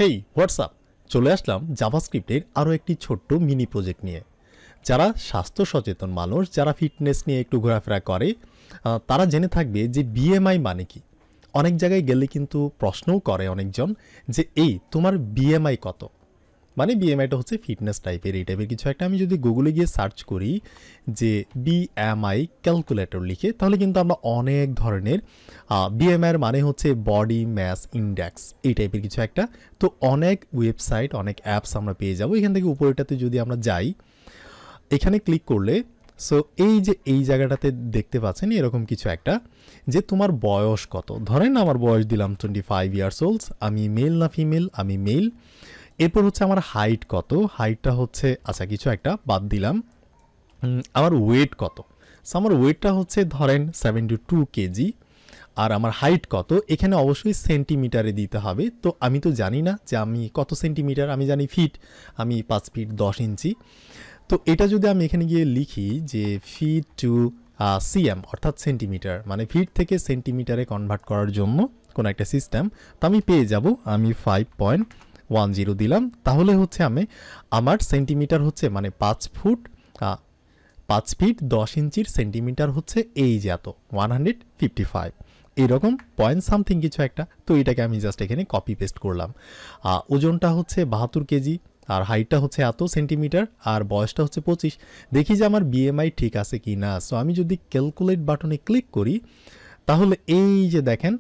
হেই WhatsApp, চলে আসলাম জাভাস্ক্রিপ্টের আরও একটি ছোট্ট মিনি প্রজেক্ট নিয়ে। যারা স্বাস্থ্য সচেতন মানুষ, যারা ফিটনেস নিয়ে একটু ঘোরাফেরা করে, তারা জেনে থাকবে যে বিএমআই মানে কি। অনেক জায়গায় গেলে কিন্তু প্রশ্নও করে অনেকজন যে এই তোমার বিএমআই কত। মানে বিএমআইটা হচ্ছে ফিটনেস টাইপের, এই টাইপের কিছু একটা। আমি যদি গুগলে গিয়ে সার্চ করি যে বিএমআই ক্যালকুলেটর লিখে, তাহলে কিন্তু আমরা অনেক ধরনের বিএমআইয়ের মানে হচ্ছে বডি ম্যাস ইন্ডেক্স, এই টাইপের কিছু একটা। তো অনেক ওয়েবসাইট, অনেক অ্যাপস আমরা পেয়ে যাবো। এখান থেকে উপরেটাতে যদি আমরা যাই, এখানে ক্লিক করলে সো এই যে এই জায়গাটাতে দেখতে পাচ্ছেন এরকম কিছু একটা, যে তোমার বয়স কত। ধরেন আমার বয়স দিলাম 25 ইয়ার্স ওল্ড, আমি মেল না ফিমেল, আমি মেল। এরপর হচ্ছে আমার হাইট কত, হাইটটা হচ্ছে আচ্ছা কিছু একটা বাদ দিলাম। আমার ওয়েট কত, সো আমার ওয়েটটা হচ্ছে ধরেন 72 কেজি। আর আমার হাইট কত, এখানে অবশ্যই সেন্টিমিটারে দিতে হবে। তো আমি তো জানি না যে আমি কত সেন্টিমিটার, আমি জানি ফিট, আমি 5 ফিট 10 ইঞ্চি। তো এটা যদি আমি এখানে গিয়ে লিখি যে ফিট টু সিএম অর্থাৎ সেন্টিমিটার, মানে ফিট থেকে সেন্টিমিটারে কনভার্ট করার জন্য কোনো একটা সিস্টেম, তো আমি পেয়ে যাব। আমি 5.10 দিলাম, তাহলে হচ্ছে আমার সেন্টিমিটার হচ্ছে মানে 5 ফিট 10 ইঞ্চির সেন্টিমিটার হচ্ছে এই যে এত 155 এইরকম পয়েন্ট সামথিং কিছু একটা। তো এটাকে আমি জাস্ট এখানে কপি পেস্ট করলাম। ওজনটা হচ্ছে 72 কেজি, আর হাইটটা হচ্ছে এত সেন্টিমিটার, আর বয়সটা হচ্ছে 25। দেখি যে আমার বিএমআই ঠিক আছে কি না। সো আমি যদি ক্যালকুলেট বাটনে ক্লিক করি, তাহলে এই যে দেখেন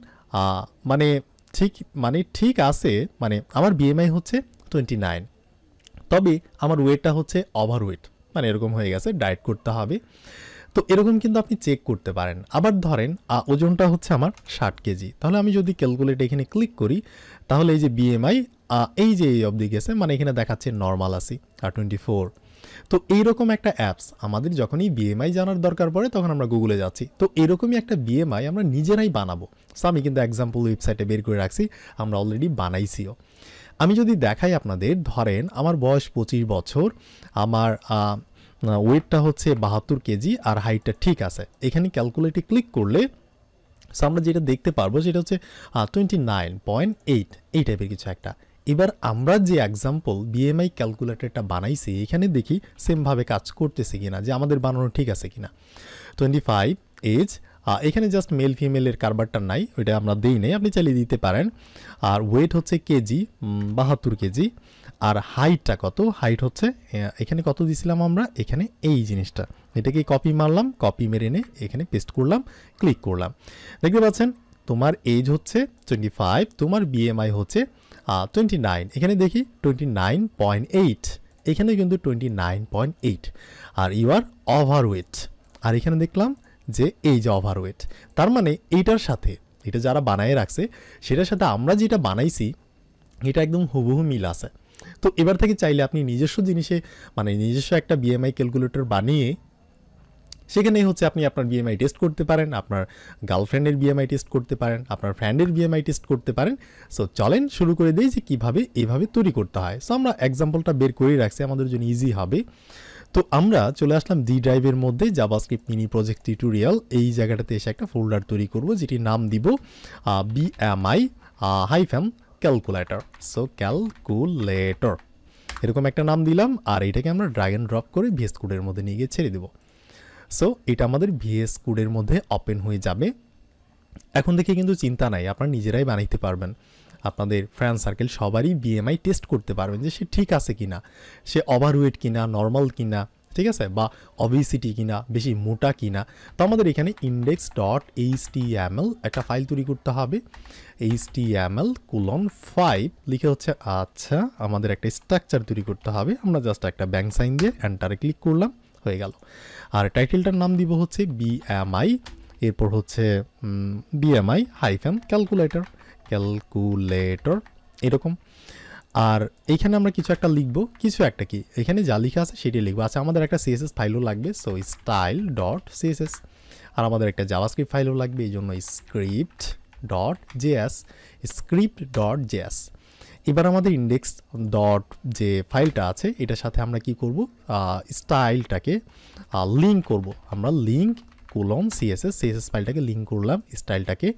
মানে ঠিক আছে, মানে আমার বিএমআই হচ্ছে 29। তবে আমার ওয়েটটা হচ্ছে ওভারওয়েট, মানে এরকম হয়ে গেছে, ডায়েট করতে হবে। তো এরকম কিন্তু আপনি চেক করতে পারেন। আবার ধরেন ওজনটা হচ্ছে আমার 60 কেজি, তাহলে আমি যদি ক্যালকুলেট এখানে ক্লিক করি, তাহলে এই যে বিএমআই এই যে এই অবধি গেছে, মানে এখানে দেখাচ্ছে নর্মাল আছি আর 24। তো এইরকম একটা অ্যাপস আমাদের যখনই বিএমআই জানার দরকার পড়ে, তখন আমরা গুগলে যাচ্ছি। তো এরকমই একটা বিএমআই আমরা নিজেরাই বানাবো। সো আমি কিন্তু এক্সাম্পল ওয়েবসাইটে বের করে রাখছি, আমরা অলরেডি বানাইছিও। আমি যদি দেখাই আপনাদের, ধরেন আমার বয়স 25 বছর, আমার ওয়েটটা হচ্ছে 72 কেজি, আর হাইটটা ঠিক আছে। এখানে ক্যালকুলেটে ক্লিক করলে সো আমরা যেটা দেখতে পারবো সেটা হচ্ছে 29.8 এই টাইপের কিছু একটা। এবার আমরা যে এক্সাম্পল বিএমআই ক্যালকুলেটরটা বানাইছি, এখানে দেখি সেমভাবে কাজ করতেছে কিনা, যে আমাদের বানানো ঠিক আছে কিনা। 25 এজ, এখানে জাস্ট মেল ফিমেলের কারবারটা নাই, ওইটা আমরা দিই নাই, আপনি চালিয়ে দিতে পারেন। আর ওয়েট হচ্ছে কেজি, 72 কেজি। আর হাইটটা কত, হাইট হচ্ছে এখানে কত দিছিলাম আমরা, এখানে এই জিনিসটা, এটাকে কপি মারলাম, কপি মেরে এনে এখানে পেস্ট করলাম, ক্লিক করলাম। দেখতে পাচ্ছেন তোমার এজ হচ্ছে 25, তোমার বিএমআই হচ্ছে 29। এখানে দেখি 29.8, এখানে কিন্তু 29.8। আর ইউ আর ওভারওয়েট, আর এখানে দেখলাম যে এই যে ওভারওয়েট। তার মানে এইটার সাথে, এটা যারা বানায় রাখছে সেটার সাথে আমরা যেটা বানাইছি এটা একদম হুবহু মিল আছে। তো এবার থেকে চাইলে আপনি নিজস্ব জিনিসে, মানে নিজস্ব একটা বিএমআই ক্যালকুলেটর বানিয়ে সেখানেই হচ্ছে আপনি আপনার বিএমআই টেস্ট করতে পারেন, আপনার গার্লফ্রেন্ডের বিএমআই টেস্ট করতে পারেন, আপনার ফ্রেন্ডের বিএমআই টেস্ট করতে পারেন। সো চলেন শুরু করে দিই যে কীভাবে এইভাবে তৈরি করতে হয়। সো আমরা এক্সাম্পলটা বের করেই রাখছি, আমাদের জন্য ইজি হবে। তো আমরা চলে আসলাম ডি ড্রাইভের মধ্যে, জাভাস্ক্রিপ্ট মিনি প্রজেক্ট টিউটোরিয়াল। এই জায়গাটাতে এসে একটা ফোল্ডার তৈরি করব, যেটির নাম দিব BMI hyphen calculator. So calculator এরকম একটা নাম দিলাম, আর এটাকে আমরা ড্র্যাগ অ্যান্ড ড্রপ করে ভিএস কোডের মধ্যে নিয়ে গিয়ে ছেড়ে দেবো। সো এটা আমাদের ভিএস কোডের মধ্যে ওপেন হয়ে যাবে। এখন থেকে কিন্তু চিন্তা নাই, আপনারা নিজেরাই বানাইতে পারবেন। আপনাদের ফ্রেন্ড সার্কেল সবারই বিএমআই টেস্ট করতে পারবেন যে সে ঠিক আছে কিনা, সে ওভারওয়েট কিনা, নর্মাল কিনা, ঠিক আছে, বা অবেসিটি কিনা, বেশি মোটা কিনা। তো আমাদের এখানে index.html একটা ফাইল তৈরি করতে হবে। HTML:5 লিখে হচ্ছে আচ্ছা আমাদের একটা স্ট্রাকচার তৈরি করতে হবে। আমরা জাস্ট একটা ব্যাংক সাইন দিয়ে এন্টারে ক্লিক করলাম, হয়ে গেল। আর টাইটেলটার নাম দিব হচ্ছে বিএমআই, এরপর হচ্ছে বিএমআই হাইফেন ক্যালকুলেটর এরকম। আর এইখানে আমরা কিছু একটা লিখবো, কিছু একটা কি এখানে যা লেখা আছে সেটাই লিখবো। আচ্ছা আমাদের একটা সিএসএস ফাইলও লাগবে, সো style.css। আর আমাদের একটা জাভাস্ক্রিপ্ট ফাইলও লাগবে, এই জন্য script.js। এবার আমাদের ইন্ডেক্স ডট যে ফাইলটা আছে এটার সাথে আমরা কি করব, স্টাইলটাকে লিঙ্ক করব। আমরা লিঙ্ক কোলন সিএসএস ফাইলটাকে লিঙ্ক করলাম স্টাইলটাকে।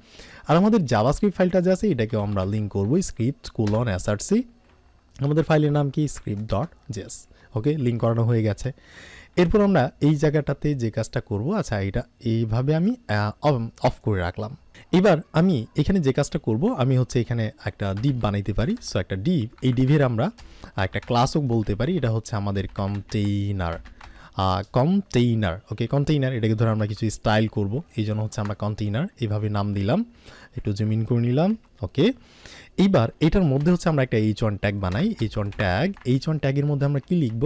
আর আমাদের জাভাস্ক্রিপ্ট ফাইলটা যে আছে এটাকেও আমরা লিঙ্ক করবো স্ক্রিপ্ট কোলন এসআরসি। আমাদের ফাইলের নাম কি script.js। ওকে, লিঙ্ক করানো হয়ে গেছে। এরপর আমরা এই জায়গাটাতে যে কাজটা করব, আচ্ছা এটা এইভাবে আমি অফ করে রাখলাম। এবার আমি এখানে যে কাজটা করব, আমি হচ্ছে এখানে একটা ডিভ বানাইতে পারি। সো একটা ডিভ, এই ডিভের আমরা একটা ক্লাসও বলতে পারি, এটা হচ্ছে আমাদের কন্টেইনার। ওকে, কন্টেইনার, এটাকে ধরে আমরা কিছু স্টাইল করব, এই জন্য হচ্ছে আমরা কন্টেইনার এইভাবে নাম দিলাম। একটু জুম ইন করে নিলাম। ওকে, এইবার এটার মধ্যে হচ্ছে আমরা একটা h1 ট্যাগ বানাই। h1 ট্যাগের মধ্যে আমরা কি লিখব,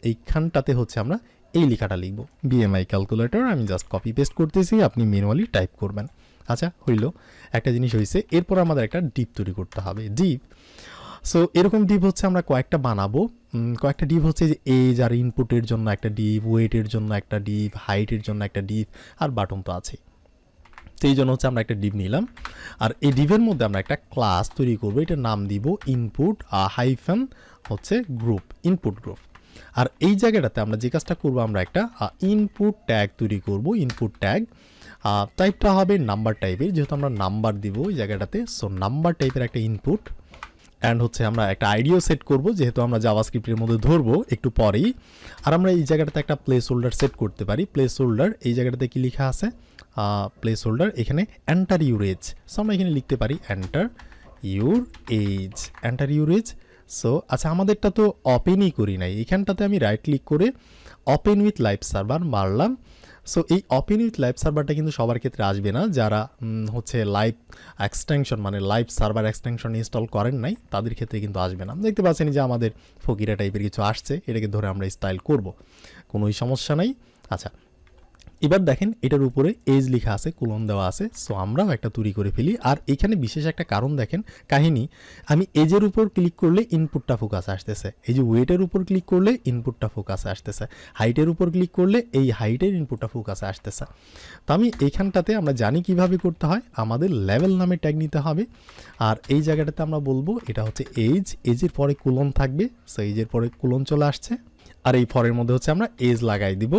এইখানটাতে হচ্ছে আমরা এই লেখাটা লিখব, বিএমআই ক্যালকুলেটর। আমি জাস্ট কপি পেস্ট করতেছি, আপনি ম্যানুয়ালি টাইপ করবেন। আচ্ছা, হইল, একটা জিনিস হয়েছে। এরপর আমাদের একটা ডিপ তৈরি করতে হবে, ডিপ। সো এরকম ডিপ হচ্ছে আমরা কয়েকটা বানাবো। কয়েকটা ডিপ হচ্ছে যে এজ আর ইনপুটের জন্য একটা ডিপ, ওয়েটের জন্য একটা ডিপ, হাইটের জন্য একটা ডিপ, আর বাটন তো আছে। তো এই জন্য হচ্ছে আমরা একটা ডিপ নিলাম। আর এই ডিপের মধ্যে আমরা একটা ক্লাস তৈরি করবো, এটার নাম দিব ইনপুট হাইফেন হচ্ছে গ্রুপ, ইনপুট গ্রুপ। আর এই জায়গাটাতে আমরা যে কাজটা করবো, আমরা একটা ইনপুট ট্যাগ তৈরি করব। ইনপুট ট্যাগ টাইপটা হবে নাম্বার টাইপের, যেহেতু আমরা নাম্বার দিব এই জায়গাটাতে। সো নাম্বার টাইপের একটা ইনপুট, অ্যান্ড হচ্ছে আমরা একটা আইডিও সেট করব, যেহেতু আমরা জাভাস্ক্রিপ্টের মধ্যে ধরবো একটু পরেই। আর আমরা এই জায়গাটাতে একটা প্লেস হোল্ডার সেট করতে পারি। প্লেস হোল্ডার, এই জায়গাটাতে কি লেখা আছে, প্লেস হোল্ডার, এখানে এন্টার ইউর এজ। সো আমরা এখানে লিখতে পারি enter your age, enter your age. So আচ্ছা, আমাদেরটা তো ওপেনই করি নাই, এখানটাতে আমি রাইট ক্লিক করে ওপেন উইথ লাইভ সার্ভার মারলাম। সো এই ওপেন উইথ লাইভ সার্ভারটা কিন্তু সবার ক্ষেত্রে আসবে না, যারা হচ্ছে লাইভ এক্সটেনশন মানে লাইভ সার্ভার এক্সটেনশন ইনস্টল করেন নাই, তাদের ক্ষেত্রে কিন্তু আসবে না। দেখতে পাচ্ছেন যে আমাদের ফকিরা টাইপের কিছু আসছে, এটাকে ধরে আমরা স্টাইল করব, কোনোই সমস্যা নাই। আচ্ছা, এবার দেখেন এটার উপরে এজ লেখা আছে, কোলন দেওয়া আছে। সো আমরাও একটা তৈরি করে ফেলি। আর এখানে বিশেষ একটা কারণ দেখেন, কাহিনী, আমি এজের উপর ক্লিক করলে ইনপুটটা ফোকাসে আসতেছে, এই যে ওয়েটের উপর ক্লিক করলে ইনপুটটা ফোকাসে আসতেছে, হাইটের উপর ক্লিক করলে এই হাইটের ইনপুটটা ফোকাসে আসতেছে। তো আমি এইখানটাতে আমরা জানি কিভাবে করতে হয়, আমাদের লেভেল নামে ট্যাগ নিতে হবে। আর এই জায়গাটাতে আমরা বলবো এটা হচ্ছে এজ, এজের পরে কোলন থাকবে। সো এজের পরে কোলন চলে আসছে। আর এই ফরের মধ্যে হচ্ছে আমরা এজ লাগাই দিব।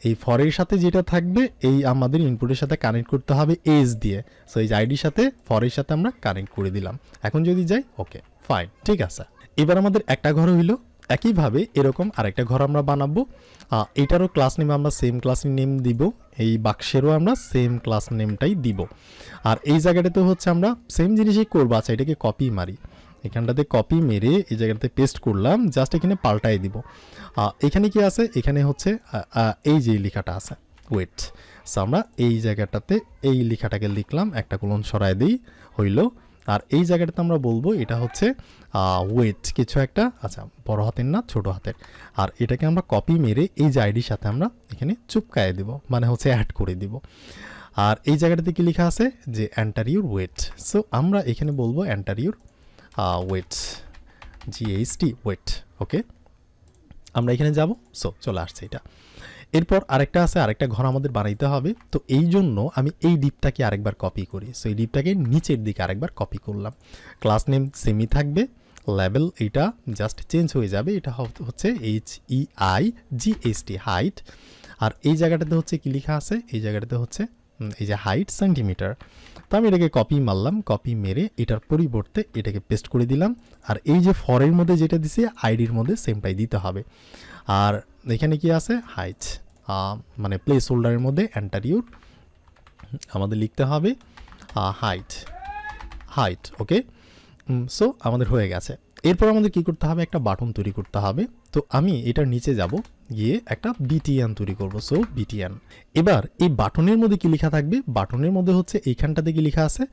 এই ফরের সাথে যেটা থাকবে, এই আমাদের ইনপুটের সাথে কানেক্ট করতে হবে এজ দিয়ে। সো এই আইডির সাথে ফরের সাথে আমরা কানেক্ট করে দিলাম। এখন যদি যাই, ওকে ফাইন, ঠিক আছে। এবার আমাদের একটা ঘর হইল। একইভাবে এরকম আরেকটা ঘর আমরা বানাবো। এটারও ক্লাস নেম আমরা সেম ক্লাস নেম দিব, এই বাক্সেরও আমরা সেম ক্লাস নেমটাই দিব। আর এই জায়গাটাতে হচ্ছে আমরা সেম জিনিসই করবো। আচ্ছা, এটাকে কপি মারি, এখানটাতে কপি মেরে এই জায়গাটাতে পেস্ট করলাম, জাস্ট এখানে পাল্টাই দিব। এখানে কি আছে, এখানে হচ্ছে এই যে লেখাটা আছে ওয়েট। সো আমরা এই জায়গাটাতে এই লেখাটাকে লিখলাম, একটা কোলন সরাই দিই, হইল। আর এই জায়গাটাতে আমরা বলবো এটা হচ্ছে ওয়েট কিছু একটা, আচ্ছা বড় হাতের না ছোট হাতের। আর এটাকে আমরা কপি মেরে এই যে আইডির সাথে আমরা এখানে চুপকায়ে দিব, মানে হচ্ছে অ্যাড করে দিব। আর এই জায়গাটাতে কি লেখা আছে যে এন্টার ইউর ওয়েট। সো আমরা এখানে বলবো enter your weight, GHT weight. Okay, আমরা এখানে যাব। সো চলে আসছে এটা। এরপর আরেকটা আছে, আরেকটা ঘর আমাদের বানাইতে হবে। তো এই জন্য আমি এই ডিপটাকে আরেকবার কপি করি। সো এই ডিপটাকে নিচের দিকে আরেকবার কপি করলাম। ক্লাস নেম সেমই থাকবে, লেভেল এটা জাস্ট চেঞ্জ হয়ে যাবে, এটা হচ্ছে HEIGHT হাইট। আর এই জায়গাটাতে হচ্ছে কি লেখা আছে, এই জায়গাটাতে হচ্ছে এই যে হাইট সেন্টিমিটার। তো আমি এটাকে কপি মারলাম, কপি মেরে এটার পরিবর্তে এটাকে পেস্ট করে দিলাম। আর এই যে ফরের মধ্যে যেটা দিছি আইডির মধ্যে সেমটাই দিতে হবে। আর এখানে কি আছে, হাইট, মানে প্লেস হোল্ডারের মধ্যে এন্টার ইউর আমাদের লিখতে হবে হাইট। ওকে, সো আমাদের হয়ে গেছে। এরপর আমাদের কি করতে হবে, একটা বাটন তৈরি করতে হবে। তো আমি এটার নিচে যাব, গিয়ে একটা BTN তৈরি করব। So BTN। এবার এই বাটনের মধ্যে কি লেখা থাকবে, বাটনের মধ্যে হচ্ছে এইখানটাতে কি লেখা আছে,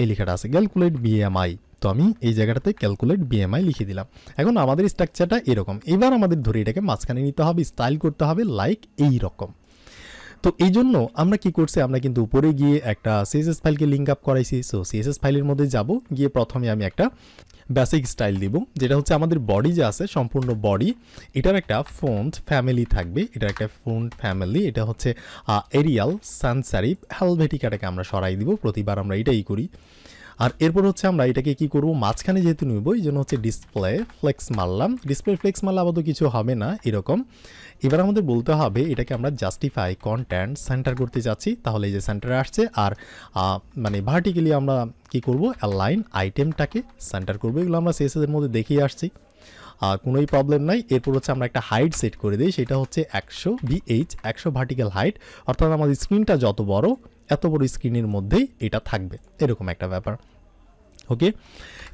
এই লেখাটা আছে ক্যালকুলেট BMI। তো আমি এই জায়গাটাতে ক্যালকুলেট BMI লিখে দিলাম। এখন আমাদের স্ট্রাকচারটা এরকম। এবার আমাদের ধরে এটাকে মাঝখানে নিতে হবে, স্টাইল করতে হবে লাইক এই রকম। তো এই জন্য আমরা কি করছি, আমরা কিন্তু উপরে গিয়ে একটা CSS ফাইলকে লিঙ্ক আপ করাইছি। সো CSS ফাইলের মধ্যে যাব, গিয়ে প্রথমে আমি একটা বেসিক স্টাইল দিব, যেটা হচ্ছে আমাদের বডি যে আছে সম্পূর্ণ বডি, এটার একটা ফন্ট ফ্যামিলি থাকবে। এটার একটা ফন্ট ফ্যামিলি, এটা হচ্ছে এরিয়াল সানস সেরিফ হেলভেটিকাটাকে আমরা সরাই দিব, প্রতিবার আমরা এটাই করি। আর এরপর হচ্ছে আমরা এটাকে কি করব, মাঝখানে যেহেতু নিব এই জন্য হচ্ছে ডিসপ্লে ফ্লেক্স মারলাম। ডিসপ্লে ফ্লেক্স মারলে আপাতত কিছু হবে না এরকম। এবার আমাদের বলতে হবে এটাকে আমরা জাস্টিফাই কন্টেন্ট সেন্টার করতে যাচ্ছি, তাহলে এই যে সেন্টারে আসছে। আর মানে ভার্টিক্যালি আমরা কি করব, অ্যালাইন আইটেমটাকে সেন্টার করবো। এগুলো আমরা সিএসএস এর মধ্যে দেখিয়ে আসছি, কোনোই প্রবলেম নাই। এরপর হচ্ছে আমরা একটা হাইট সেট করে দিই, সেটা হচ্ছে 100 VH 100 ভার্টিক্যাল হাইট, অর্থাৎ আমাদের স্ক্রিনটা যত বড় এত বড় স্ক্রিনের মধ্যেই এটা থাকবে, এরকম একটা ব্যাপার। ওকে,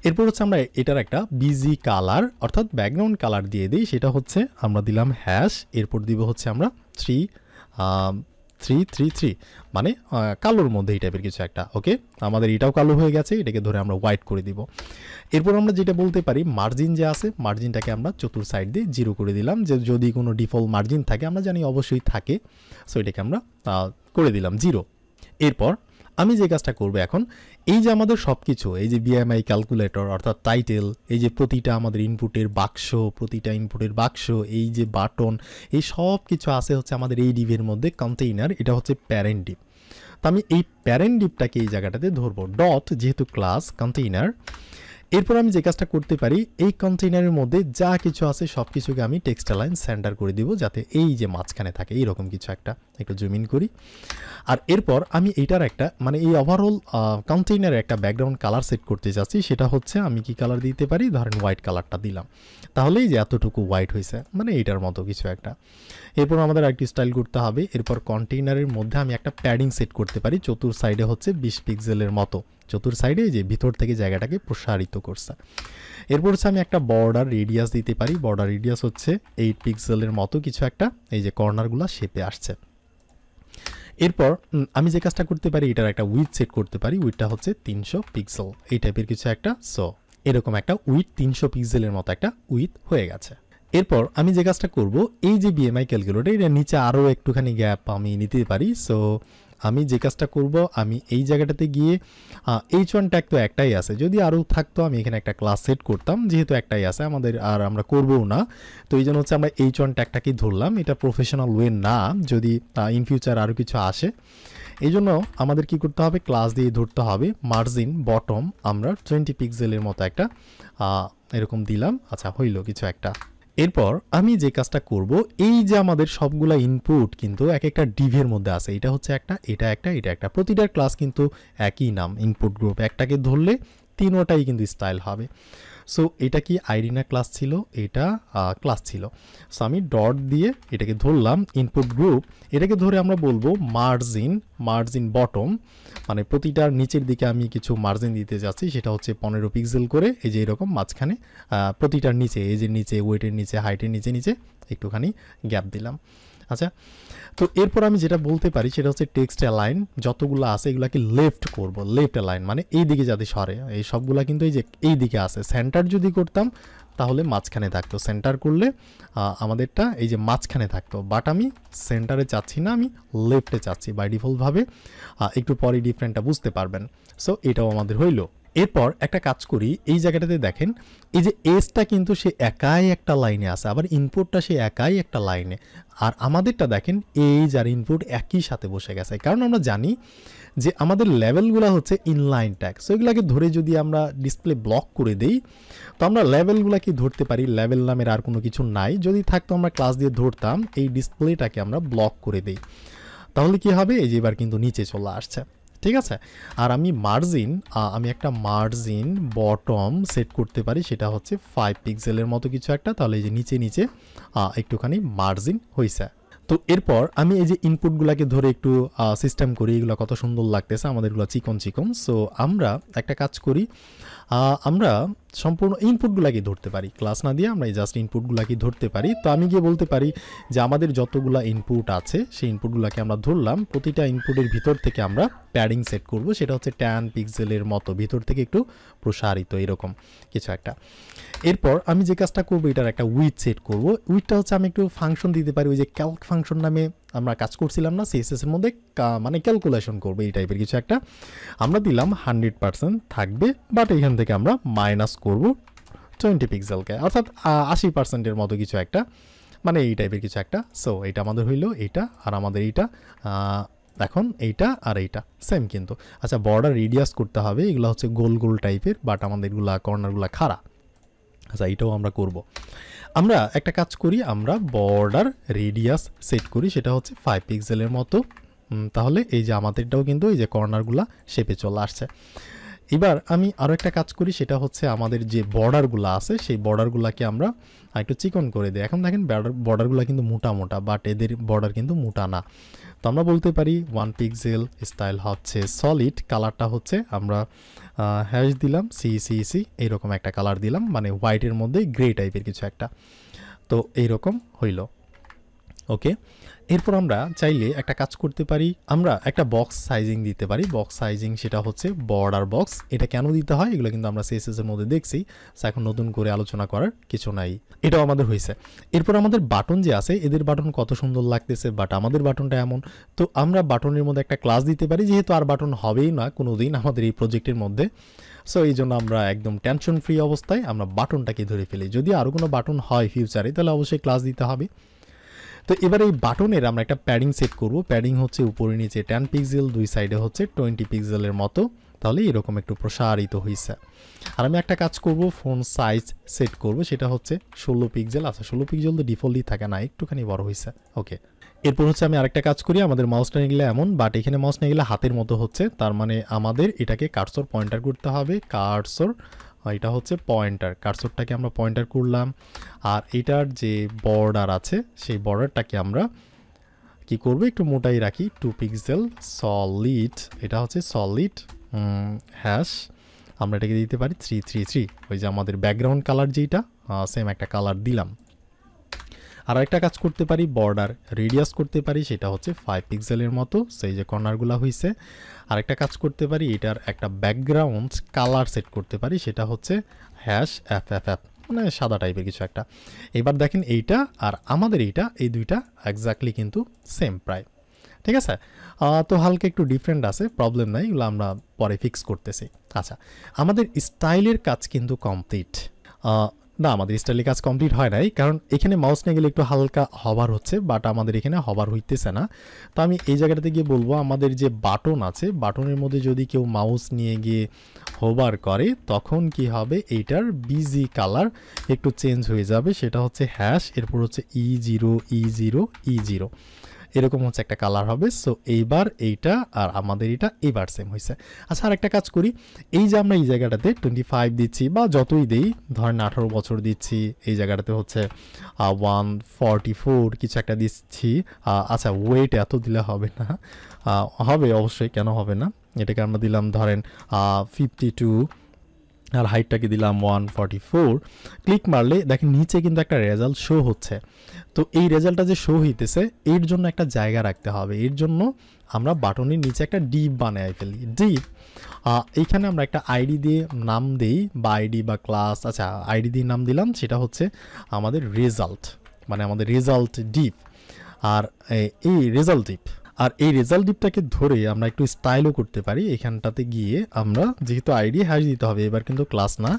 এরপর হচ্ছে আমরা এটার একটা বিজি কালার অর্থাৎ ব্যাকগ্রাউন্ড কালার দিয়ে দিই, সেটা হচ্ছে আমরা দিলাম হ্যাশ, এরপর দিব হচ্ছে আমরা 333 মানে কালোর মধ্যে এই টাইপের কিছু একটা। ওকে, আমাদের এটাও কালো হয়ে গেছে, এটাকে ধরে আমরা হোয়াইট করে দিব। এরপর আমরা যেটা বলতে পারি মার্জিন যে আছে, মার্জিনটাকে আমরা চতুর সাইড দিয়ে 0 করে দিলাম, যে যদি কোনো ডিফল্ট মার্জিন থাকে, আমরা জানি অবশ্যই থাকে, সো এটাকে আমরা করে দিলাম 0। এরপর আমি যে কাজটা করব এখন, এই যে আমাদের সব কিছু, এই যে বিএমআই ক্যালকুলেটর অর্থাৎ টাইটেল, এই যে প্রতিটা আমাদের ইনপুটের বাক্স, প্রতিটা ইনপুটের বাক্স, এই যে বাটন, এই সব কিছু আছে হচ্ছে আমাদের এই ডিভের মধ্যে কন্টেইনার, এটা হচ্ছে প্যারেন্ট ডিভ। তো আমি এই প্যারেন্ট ডিভটাকে এই জায়গাটাতে ধরবো, ডট যেহেতু ক্লাস কন্টেইনার। এরপর আমি যে কাজটা করতে পারি, এই কন্টেইনারের মধ্যে যা কিছু আছে সব কিছুকে আমি টেক্সট লাইন সেন্টার করে দিব, যাতে এই যে মাঝখানে থাকে এইরকম কিছু একটা। একটু জুম ইন করি। আর এরপর আমি এইটার একটা মানে এই ওভারঅল কন্টেইনারের একটা ব্যাকগ্রাউন্ড কালার সেট করতে যাচ্ছি, সেটা হচ্ছে আমি কি কালার দিতে পারি, ধরেন হোয়াইট কালারটা দিলাম, তাহলেই যে এতটুকু হোয়াইট হয়েছে, মানে এইটার মতো কিছু একটা। এরপর আমাদের আরেকটি স্টাইল করতে হবে। এরপর কন্টেইনারের মধ্যে আমি একটা প্যাডিং সেট করতে পারি, চতুর সাইডে হচ্ছে 20 পিক্সেলের মতো, চতুর সাইডে যে ভিতর থেকে জায়গাটাকে প্রসারিত করছে। এরপর হচ্ছে আমি একটা বর্ডার রেডিয়াস দিতে পারি, বর্ডার রেডিয়াস হচ্ছে 8 পিক্সেলের মতো কিছু একটা, এই যে কর্নারগুলো শেপে আসছে। এরপর আমি যে কাজটা করতে পারি, এটার একটা উইথ সেট করতে পারি, উইথটা হচ্ছে 300 পিক্সেল, এই টাইপের কিছু একটা। সো এরকম একটা উইথ 300 পিক্সেলের মতো একটা উইথ হয়ে গেছে। এরপর আমি যে কাজটা করব, এই যে বিএমআই ক্যালকুলেটর এর নিচে আরও একটুখানি গ্যাপ আমি নিতে পারি। সো আমি যে কাজটা করব, আমি এই জায়গাটাতে গিয়ে H1 ট্যাগ তো একটাই আছে, যদি আরও থাকতো আমি এখানে একটা ক্লাস সেট করতাম, যেহেতু একটাই আছে আমাদের আর আমরা করবও না, তো এই জন্য হচ্ছে আমরা H1 ট্যাগটাকেই ধরলাম। এটা প্রফেশনাল ওয়ে না, যদি ইন ফিউচার আরও কিছু আসে, এই জন্য আমাদের কি করতে হবে, ক্লাস দিয়ে ধরতে হবে। মার্জিন বটম আমরা 20 পিক্সেলের মতো একটা এরকম দিলাম। আচ্ছা, হইল কিছু একটা। এরপর আমি যে কাজটা করব, এই যে আমাদের সবগুলা ইনপুট কিন্তু এক একটা ডিভের মধ্যে আছে, এটা হচ্ছে একটা, এটা একটা, এটা একটা, প্রতিটার ক্লাস কিন্তু একই নাম, ইনপুট গ্রুপ। একটাকে ধরলে তিনোটাই কিন্তু স্টাইল হবে। সো এটা কি আইরিনা ক্লাস ছিল, এটা ক্লাস ছিল। সো আমি ডট দিয়ে এটাকে ধরলাম ইনপুট গ্রুপ, এটাকে ধরে আমরা বলবো মার্জিন বটম, মানে প্রতিটার নিচের দিকে আমি কিছু মার্জিন দিতে যাচ্ছি, সেটা হচ্ছে 15 পিক্সেল করে, এই যে এরকম মাঝখানে প্রতিটার নিচে, এই যে নিচে ওয়েটের নিচে হাইটের নিচে নিচে একটুখানি গ্যাপ দিলাম। আচ্ছা, তো এরপর আমি যেটা বলতে পারি সেটা হচ্ছে টেক্সট অ্যালাইন যতগুলো আছে এগুলাকে লেফট করব, লেফট অ্যালাইন মানে এই দিকে যাতে সরে, এই সবগুলা কিন্তু এই যে এই দিকে আছে। সেন্টার যদি করতাম তাহলে মাঝখানে থাকতো, সেন্টার করলে আমাদেরটা এই যে মাঝখানে থাকতো, বাট আমি সেন্টারে চাচ্ছি না, আমি লেফটে চাচ্ছি বাই ডিফল্টভাবে। একটু পরে ডিফারেন্টটা বুঝতে পারবেন। সো এটাও আমাদের হইলো। এরপর একটা কাজ করি, এই জায়গাটাতে দেখেন এই যে এসটা কিন্তু সে একাই একটা লাইনে আছে, আবার ইনপুটটা সে একাই একটা লাইনে, আর আমাদেরটা দেখেন এই যার ইনপুট একই সাথে বসে গেছে, কারণ আমরা জানি যে আমাদের লেভেলগুলো হচ্ছে ইনলাইন ট্যাগ। সো এগুলাকে ধরে যদি আমরা ডিসপ্লে ব্লক করে দিই, তো আমরা লেভেলগুলোকে ধরতে পারি, লেভেল নামের আর কোনো কিছু নাই, যদি থাকতো আমরা ক্লাস দিয়ে ধরতাম, এই ডিসপ্লেটাকে আমরা ব্লক করে দিই, তাহলে কি হবে, এই যে এবার কিন্তু নিচে চলে আসছে। ঠিক আছে, আর আমি আমি একটা মার্জিন বটম সেট করতে পারি, সেটা হচ্ছে 5 পিক্সেলের মতো কিছু একটা, তাহলে এই যে নিচে নিচে একটুখানি মার্জিন হয়েছে। তো এরপর আমি এই যে ইনপুটগুলোকে ধরে একটু সিস্টেম করি, এগুলো কত সুন্দর লাগতেছে আমাদেরগুলো চিকন চিকন। সো আমরা একটা কাজ করি, আমরা সম্পূর্ণ ইনপুটগুলোকে ধরতে পারি, ক্লাস না দিয়ে আমরা জাস্ট ইনপুটগুলোকে ধরতে পারি। তো আমি গিয়ে বলতে পারি যে আমাদের যতগুলা ইনপুট আছে সেই ইনপুটগুলোকে আমরা ধরলাম, প্রতিটা ইনপুটের ভিতর থেকে আমরা প্যাডিং সেট করব, সেটা হচ্ছে 10 পিক্সেলের মতো, ভিতর থেকে একটু প্রসারিত এরকম কিছু একটা। এরপর আমি যে কাজটা করবো, এটার একটা উইথ সেট করব। উইথটা হচ্ছে আমি একটু ফাংশন দিতে পারি, ওই যে ক্যালক ফাংশন নামে আমরা কাজ করছিলাম না সিএসএস এর মধ্যে, মানে ক্যালকুলেশন করবো এই টাইপের কিছু একটা। আমরা দিলাম 100% থাকবে, বাট এখান থেকে আমরা মাইনাস করব 20 পিক্সেলকে, অর্থাৎ 80%-এর মতো কিছু একটা, মানে এই টাইপের কিছু একটা। সো এটা আমাদের হইলো এইটা, আর আমাদের এইটা এখন এইটা আর এইটা সেম কিন্তু। আচ্ছা বর্ডার রেডিয়াস করতে হবে, এগুলো হচ্ছে গোল গোল টাইপের, বাট আমাদের এগুলা কর্নারগুলো খাড়া। আচ্ছা এইটাও আমরা করব। আমরা একটা কাজ করি, আমরা বর্ডার রেডিয়াস সেট করি, সেটা হচ্ছে 5 পিক্সেলের মতো। তাহলে এই যে আমাদেরটাও কিন্তু এই যে কর্নারগুলা শেপে চলে আসছে। এবার আমি আরও একটা কাজ করি, সেটা হচ্ছে আমাদের যে বর্ডারগুলো আছে সেই বর্ডারগুলোকে আমরা একটু চিকন করে দিই। এখন দেখেন বর্ডারগুলো কিন্তু মোটা মোটা, বাট এদের বর্ডার কিন্তু মোটা না। তো আমরা বলতে পারি 1 পিক্সেল, স্টাইল হচ্ছে সলিড, কালারটা হচ্ছে আমরা হ্যাশ দিলাম সি এইরকম একটা কালার দিলাম, মানে হোয়াইটের মধ্যে গ্রে টাইপের কিছু একটা। তো এইরকম হইল। ওকে, এরপর আমরা চাইলে একটা কাজ করতে পারি, আমরা একটা বক্স সাইজিং দিতে পারি। বক্স সাইজিং সেটা হচ্ছে বর্ডার বক্স। এটা কেন দিতে হয় এগুলো কিন্তু আমরা সিএসএস এর মধ্যে দেখছি, এখন নতুন করে আলোচনা করার কিছু নাই। এটাও আমাদের হয়েছে। এরপর আমাদের বাটন যে আছে, এদের বাটন কত সুন্দর লাগতেছে, বাট আমাদের বাটনটা এমন। তো আমরা বাটনের মধ্যে একটা ক্লাস দিতে পারি, যেহেতু আর বাটন হবেই না কোনো দিন আমাদের এই প্রজেক্টের মধ্যে। সো এই জন্য আমরা একদম টেনশন ফ্রি অবস্থায় আমরা বাটনটাকে ধরে ফেলি। যদি আরও কোনো বাটন হয় ফিউচারে তাহলে অবশ্যই ক্লাস দিতে হবে। তো এবার এই বাটনের আমরা একটা প্যাডিং সেট করব। প্যাডিং হচ্ছে উপরে নিচে 10 পিক্সেল, দুই সাইডে হচ্ছে 20 পিক্সেলের মতো। তাহলে এরকম একটু প্রসারিত হয়েছে। আর আমি একটা কাজ করব, ফোন সাইজ সেট করব, সেটা হচ্ছে 16 পিক্সেল। আচ্ছা 16 পিক্সেল তো ডিফল্টই থাকে না, একটুখানি বড় হয়েছে। ওকে, এরপর হচ্ছে আমি আরেকটা কাজ করি, আমাদের মাউসটা নিয়ে গেলে এমন, বাট এখানে মাউস নিয়ে গেলে হাতের মতো হচ্ছে, তার মানে আমাদের এটাকে কার্সর পয়েন্টার করতে হবে। কার্সর এটা হচ্ছে পয়েন্টার, কার্সরটাকে আমরা পয়েন্টার করলাম। আর এটার যে বর্ডার আছে সেই বর্ডারটাকে আমরা কি করব, একটু মোটাই রাখি, 2 পিক্সেল সলিড। এটা হচ্ছে সলিড হ্যাশ, আমরা এটাকে দিতে পারি 333। ওই যে আমাদের ব্যাকগ্রাউন্ড কালার যেটা সেম একটা কালার দিলাম। আর একটা কাজ করতে পারি, বর্ডার রেডিয়াস করতে পারি, সেটা হচ্ছে 5 পিক্সেলের মতো, সেই যে কর্নারগুলো হয়েছে। আরেকটা কাজ করতে পারি, এটার একটা ব্যাকগ্রাউন্ড কালার সেট করতে পারি, সেটা হচ্ছে হ্যাশ এফ, মানে সাদা টাইপের কিছু একটা। এবার দেখেন এইটা আর আমাদের এইটা, এই দুইটা এক্স্যাক্টলি কিন্তু সেম প্রায়, ঠিক আছে। তো হালকা একটু ডিফারেন্ট আছে, প্রবলেম নাই, এগুলো আমরা পরে ফিক্স করতেছি। আচ্ছা আমাদের স্টাইলের কাজ কিন্তু কমপ্লিট। না, আমাদের স্টাইলের কাজ কমপ্লিট হয় নাই, কারণ এখানে মাউস নিয়ে গেলে একটু হালকা হবার হচ্ছে, বাট আমাদের এখানে হবার হইতেছে না। তো আমি এই জায়গাটাতে গিয়ে বলবো, আমাদের যে বাটন আছে, বাটনের মধ্যে যদি কেউ মাউস নিয়ে গিয়ে হোভার করে তখন কি হবে, এইটার বিজি কালার একটু চেঞ্জ হয়ে যাবে, সেটা হচ্ছে হ্যাশ, এরপর হচ্ছে E0 এরকম হচ্ছে একটা কালার হবে। সো এইবার এইটা আর আমাদের এটা এবার সেম হয়েছে। আচ্ছা আর একটা কাজ করি, এই যে আমরা এই জায়গাটাতে 25 দিচ্ছি বা যতই দেই, ধরেন 18 বছর দিচ্ছি, এই জায়গাটাতে হচ্ছে 144 কিছু একটা দিচ্ছি। আচ্ছা ওয়েট এত দিলে হবে না, হবে অবশ্যই, কেন হবে না। এটাকে আমরা দিলাম ধরেন 52, আর হাইটটাকে দিলাম 144। ক্লিক মারলে দেখেন নিচে কিন্তু একটা রেজাল্ট শো হচ্ছে। তো এই রেজাল্টটা যে শো হইতেছে এর জন্য একটা জায়গা রাখতে হবে, এর জন্য আমরা বাটনের নিচে একটা ডিপ বানায় ফেলি। ডিপ এইখানে আমরা একটা আইডি দিয়ে নাম দিই, বা আইডি বা ক্লাস, আচ্ছা আইডি দিয়ে নাম দিলাম, সেটা হচ্ছে আমাদের রেজাল্ট, মানে আমাদের রেজাল্ট ডিপ। আর এই রেজাল্ট ডিপ, আর এই রেজাল্ট ডিপটাকে ধরে আমরা একটু স্টাইলও করতে পারি। এখানটাতে গিয়ে আমরা যেহেতু আইডি হ্যাশ দিতে হবে, এবার কিন্তু ক্লাস না,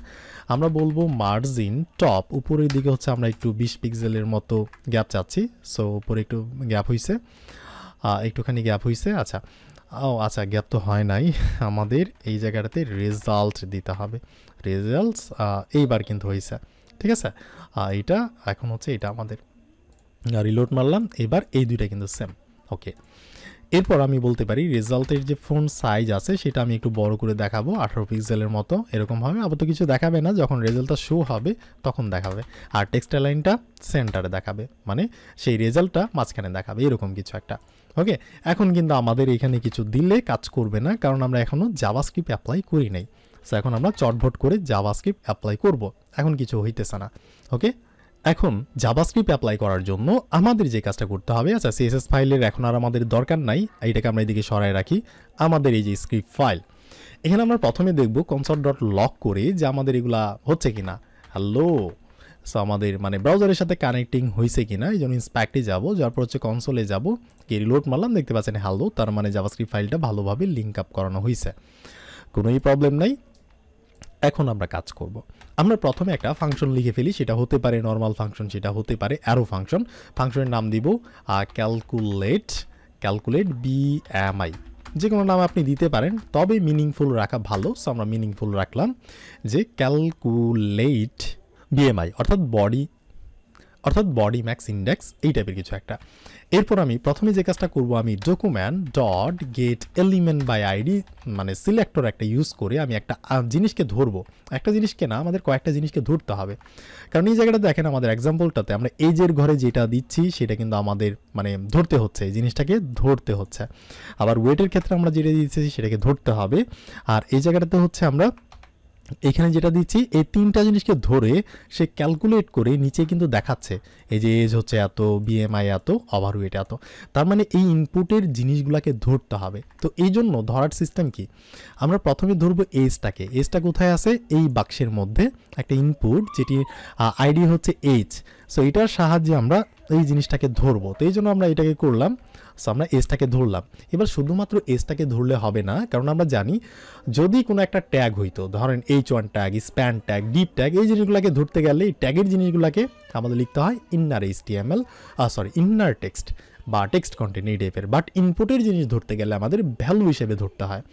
আমরা বলবো মার্জিন টপ, উপরের দিকে হচ্ছে আমরা একটু 20 পিক্সেলের মতো গ্যাপ চাচ্ছি। সো উপরে একটু গ্যাপ হয়েছে, একটুখানি গ্যাপ হয়েছে। আচ্ছা আচ্ছা গ্যাপ তো হয় নাই, আমাদের এই জায়গাটাতে রেজাল্ট দিতে হবে। রেজাল্টস এইবার কিন্তু হয়েছে, ঠিক আছে। এইটা এখন হচ্ছে এটা আমাদের রিলোড মারলাম, এবার এই দুইটা কিন্তু সেম। ওকে, এরপর আমি বলতে পারি রেজাল্টের যে ফন্ট সাইজ আছে সেটা আমি একটু বড় করে দেখাবো, 18 পিক্সেলের মতো এরকম হবে। আবার তো কিছু দেখাবে না, যখন রেজাল্টটা শো হবে তখন দেখাবে। আর টেক্সট লাইনটা সেন্টারে দেখাবে, মানে সেই রেজাল্টটা মাঝখানে দেখাবে, এরকম কিছু একটা। ওকে, এখন কিন্তু আমাদের এখানে কিছু দিলে কাজ করবে না, কারণ আমরা এখনও জাভাস্ক্রিপ্ট অ্যাপ্লাই করি নাই। সো এখন আমরা চটভট করে জাভাস্ক্রিপ্ট অ্যাপ্লাই করব, এখন কিছু হইতেছে না। ওকে, এখন জাভাস্ক্রিপ্ট অ্যাপ্লাই করার জন্য আমাদের যে কাজটা করতে হবে, আচ্ছা সিএসএস ফাইলের এখন আর আমাদের দরকার নাই, এইটাকে আমরা এদিকে সরাই রাখি। আমাদের এই যে স্ক্রিপ্ট ফাইল, এখানে আমরা প্রথমে দেখব console.log করে যে আমাদের এগুলা হচ্ছে কিনা। হ্যালো, সো আমাদের মানে ব্রাউজারের সাথে কানেক্টিং হয়েছে কিনা, এই জন্য ইন্সপেক্টে যাবো, যার পর হচ্ছে কনসোলে যাব, কি রিলোড মারলাম, দেখতে পাচ্ছেন হ্যালো, তার মানে জাভাস্ক্রিপ্ট ফাইলটা ভালোভাবে লিঙ্ক আপ করানো হয়েছে, কোনোই প্রবলেম নাই। এখন আমরা কাজ করব, আমরা প্রথমে একটা ফাংশন লিখে ফেলি, সেটা হতে পারে নর্মাল ফাংশন, সেটা হতে পারে অ্যারো ফাংশন। ফাংশনের নাম দিব ক্যালকুলেট ক্যালকুলেট বিএমআই, যে কোনো নাম আপনি দিতে পারেন, তবে মিনিংফুল রাখা ভালো। সো আমরা মিনিংফুল রাখলাম যে ক্যালকুলেট বিএমআই অর্থাৎ বডি ম্যাক্স ইন্ডেক্স, এই টাইপের কিছু একটা। এরপর আমি প্রথমে যে কাজটা করব, আমি document dot get element by ID মানে সিলেক্টর একটা ইউজ করে আমি একটা জিনিসকে ধরবো। একটা জিনিসকে না, আমাদের কয়েকটা জিনিসকে ধরতে হবে। কারণ এই জায়গাটা দেখেন আমাদের এক্সাম্পলটাতে আমরা এজের ঘরে যেটা দিচ্ছি সেটা কিন্তু আমাদের মানে ধরতে হচ্ছে, এই জিনিসটাকে ধরতে হচ্ছে। আবার ওয়েটের ক্ষেত্রে আমরা যেটা দিচ্ছি সেটাকে ধরতে হবে। আর এই জায়গাটাতে হচ্ছে আমরা এখানে যেটা দিচ্ছি এই তিনটা জিনিসকে ধরে সে ক্যালকুলেট করে নিচে কিন্তু দেখাচ্ছে এই যে এজ হচ্ছে এত, বিএমআই এত, ওভারওয়েট এত। তার মানে এই ইনপুটের জিনিসগুলোকে ধরতে হবে। তো এই জন্য ধরার সিস্টেম কি, আমরা প্রথমে ধরবো এজটাকে। এজটা কোথায় আছে, এই বাক্সের মধ্যে একটা ইনপুট যেটি আইডি হচ্ছে এজ। সো এটার সাহায্যে আমরা এই জিনিসটাকে ধরবো। তো এই জন্য আমরা এটাকে করলাম, সো আমরা এজটাকে ধরলাম। এবার শুধুমাত্র এজটাকে ধরলে হবে না, কারণ আমরা জানি যদি কোনো একটা ট্যাগ হইতো, ধরেন H1 tag, span tag, deep tag, এই জিনিসগুলোকে ধরতে গেলে এই ট্যাগের জিনিসগুলোকে আমাদের লিখতে হয় ইন্নার ইন্নার টেক্সট বা টেক্সট কন্টেন্ট এই টাইপের। বাট ইনপুটের জিনিস ধরতে গেলে আমাদের ভ্যালু হিসেবে ধরতে হয়।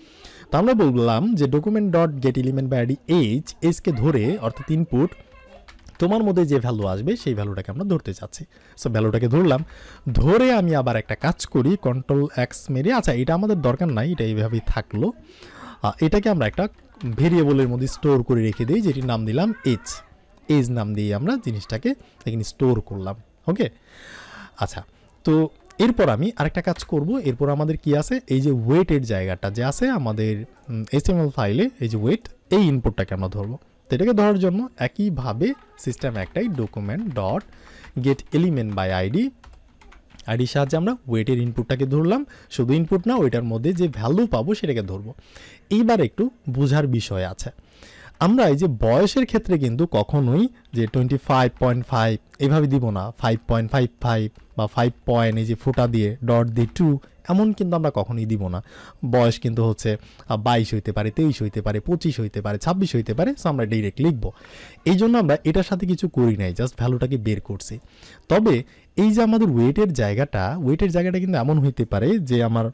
তো আমরা বললাম যে document dot get element by ID এজকে ধরে, অর্থাৎ ইনপুট তোমার মধ্যে যে ভ্যালু আসবে সেই ভ্যালুটাকে আমরা ধরতে চাচ্ছি। সো ভ্যালুটাকে ধরলাম, ধরে আমি আবার একটা কাজ করি, কন্ট্রোল এক্স মেরে, আচ্ছা এটা আমাদের দরকার নাই, এটা এইভাবেই থাকলো। এটাকে আমরা একটা ভেরিয়েবলের মধ্যে স্টোর করে রেখে দিই, যেটির নাম দিলাম এজ নাম দিয়ে আমরা জিনিসটাকে এখানে স্টোর করলাম। ওকে, আচ্ছা। তো এরপর আমি আরেকটা কাজ করব। এরপর আমাদের কি আছে, এই যে ওয়েটের জায়গাটা যে আছে আমাদের HTML ফাইলে, এই যে ওয়েট, এই ইনপুটটাকে আমরা ধরবো। তো এটাকে ধরার জন্য একইভাবে সিস্টেম একটাই, document dot get element by আইডির সাহায্যে আমরা ওয়েটের ইনপুটটাকে ধরলাম। শুধু ইনপুট না, ওইটার মধ্যে যে ভ্যালু পাবো সেটাকে ধরবো। এইবার একটু বোঝার বিষয় আছে, আমরা এই যে বয়সের ক্ষেত্রে কিন্তু কখনোই যে 25.5 এইভাবে দিব না, 5.55 বা 5 পয়েন্ট এই যে ফোঁটা দিয়ে ডট দিয়ে 2, এমন কিন্তু আমরা কখনোই দিব না। বয়স কিন্তু হচ্ছে 22 হইতে পারে, 23 হইতে পারে, 25 হইতে পারে, 26 হইতে পারে। সো আমরা ডিরেক্ট লিখবো। এই জন্য আমরা এটার সাথে কিছু করি নাই, জাস্ট ভ্যালুটাকে বের করছি। তবে এই যে আমাদের ওয়েটের জায়গাটা কিন্তু এমন হইতে পারে যে আমার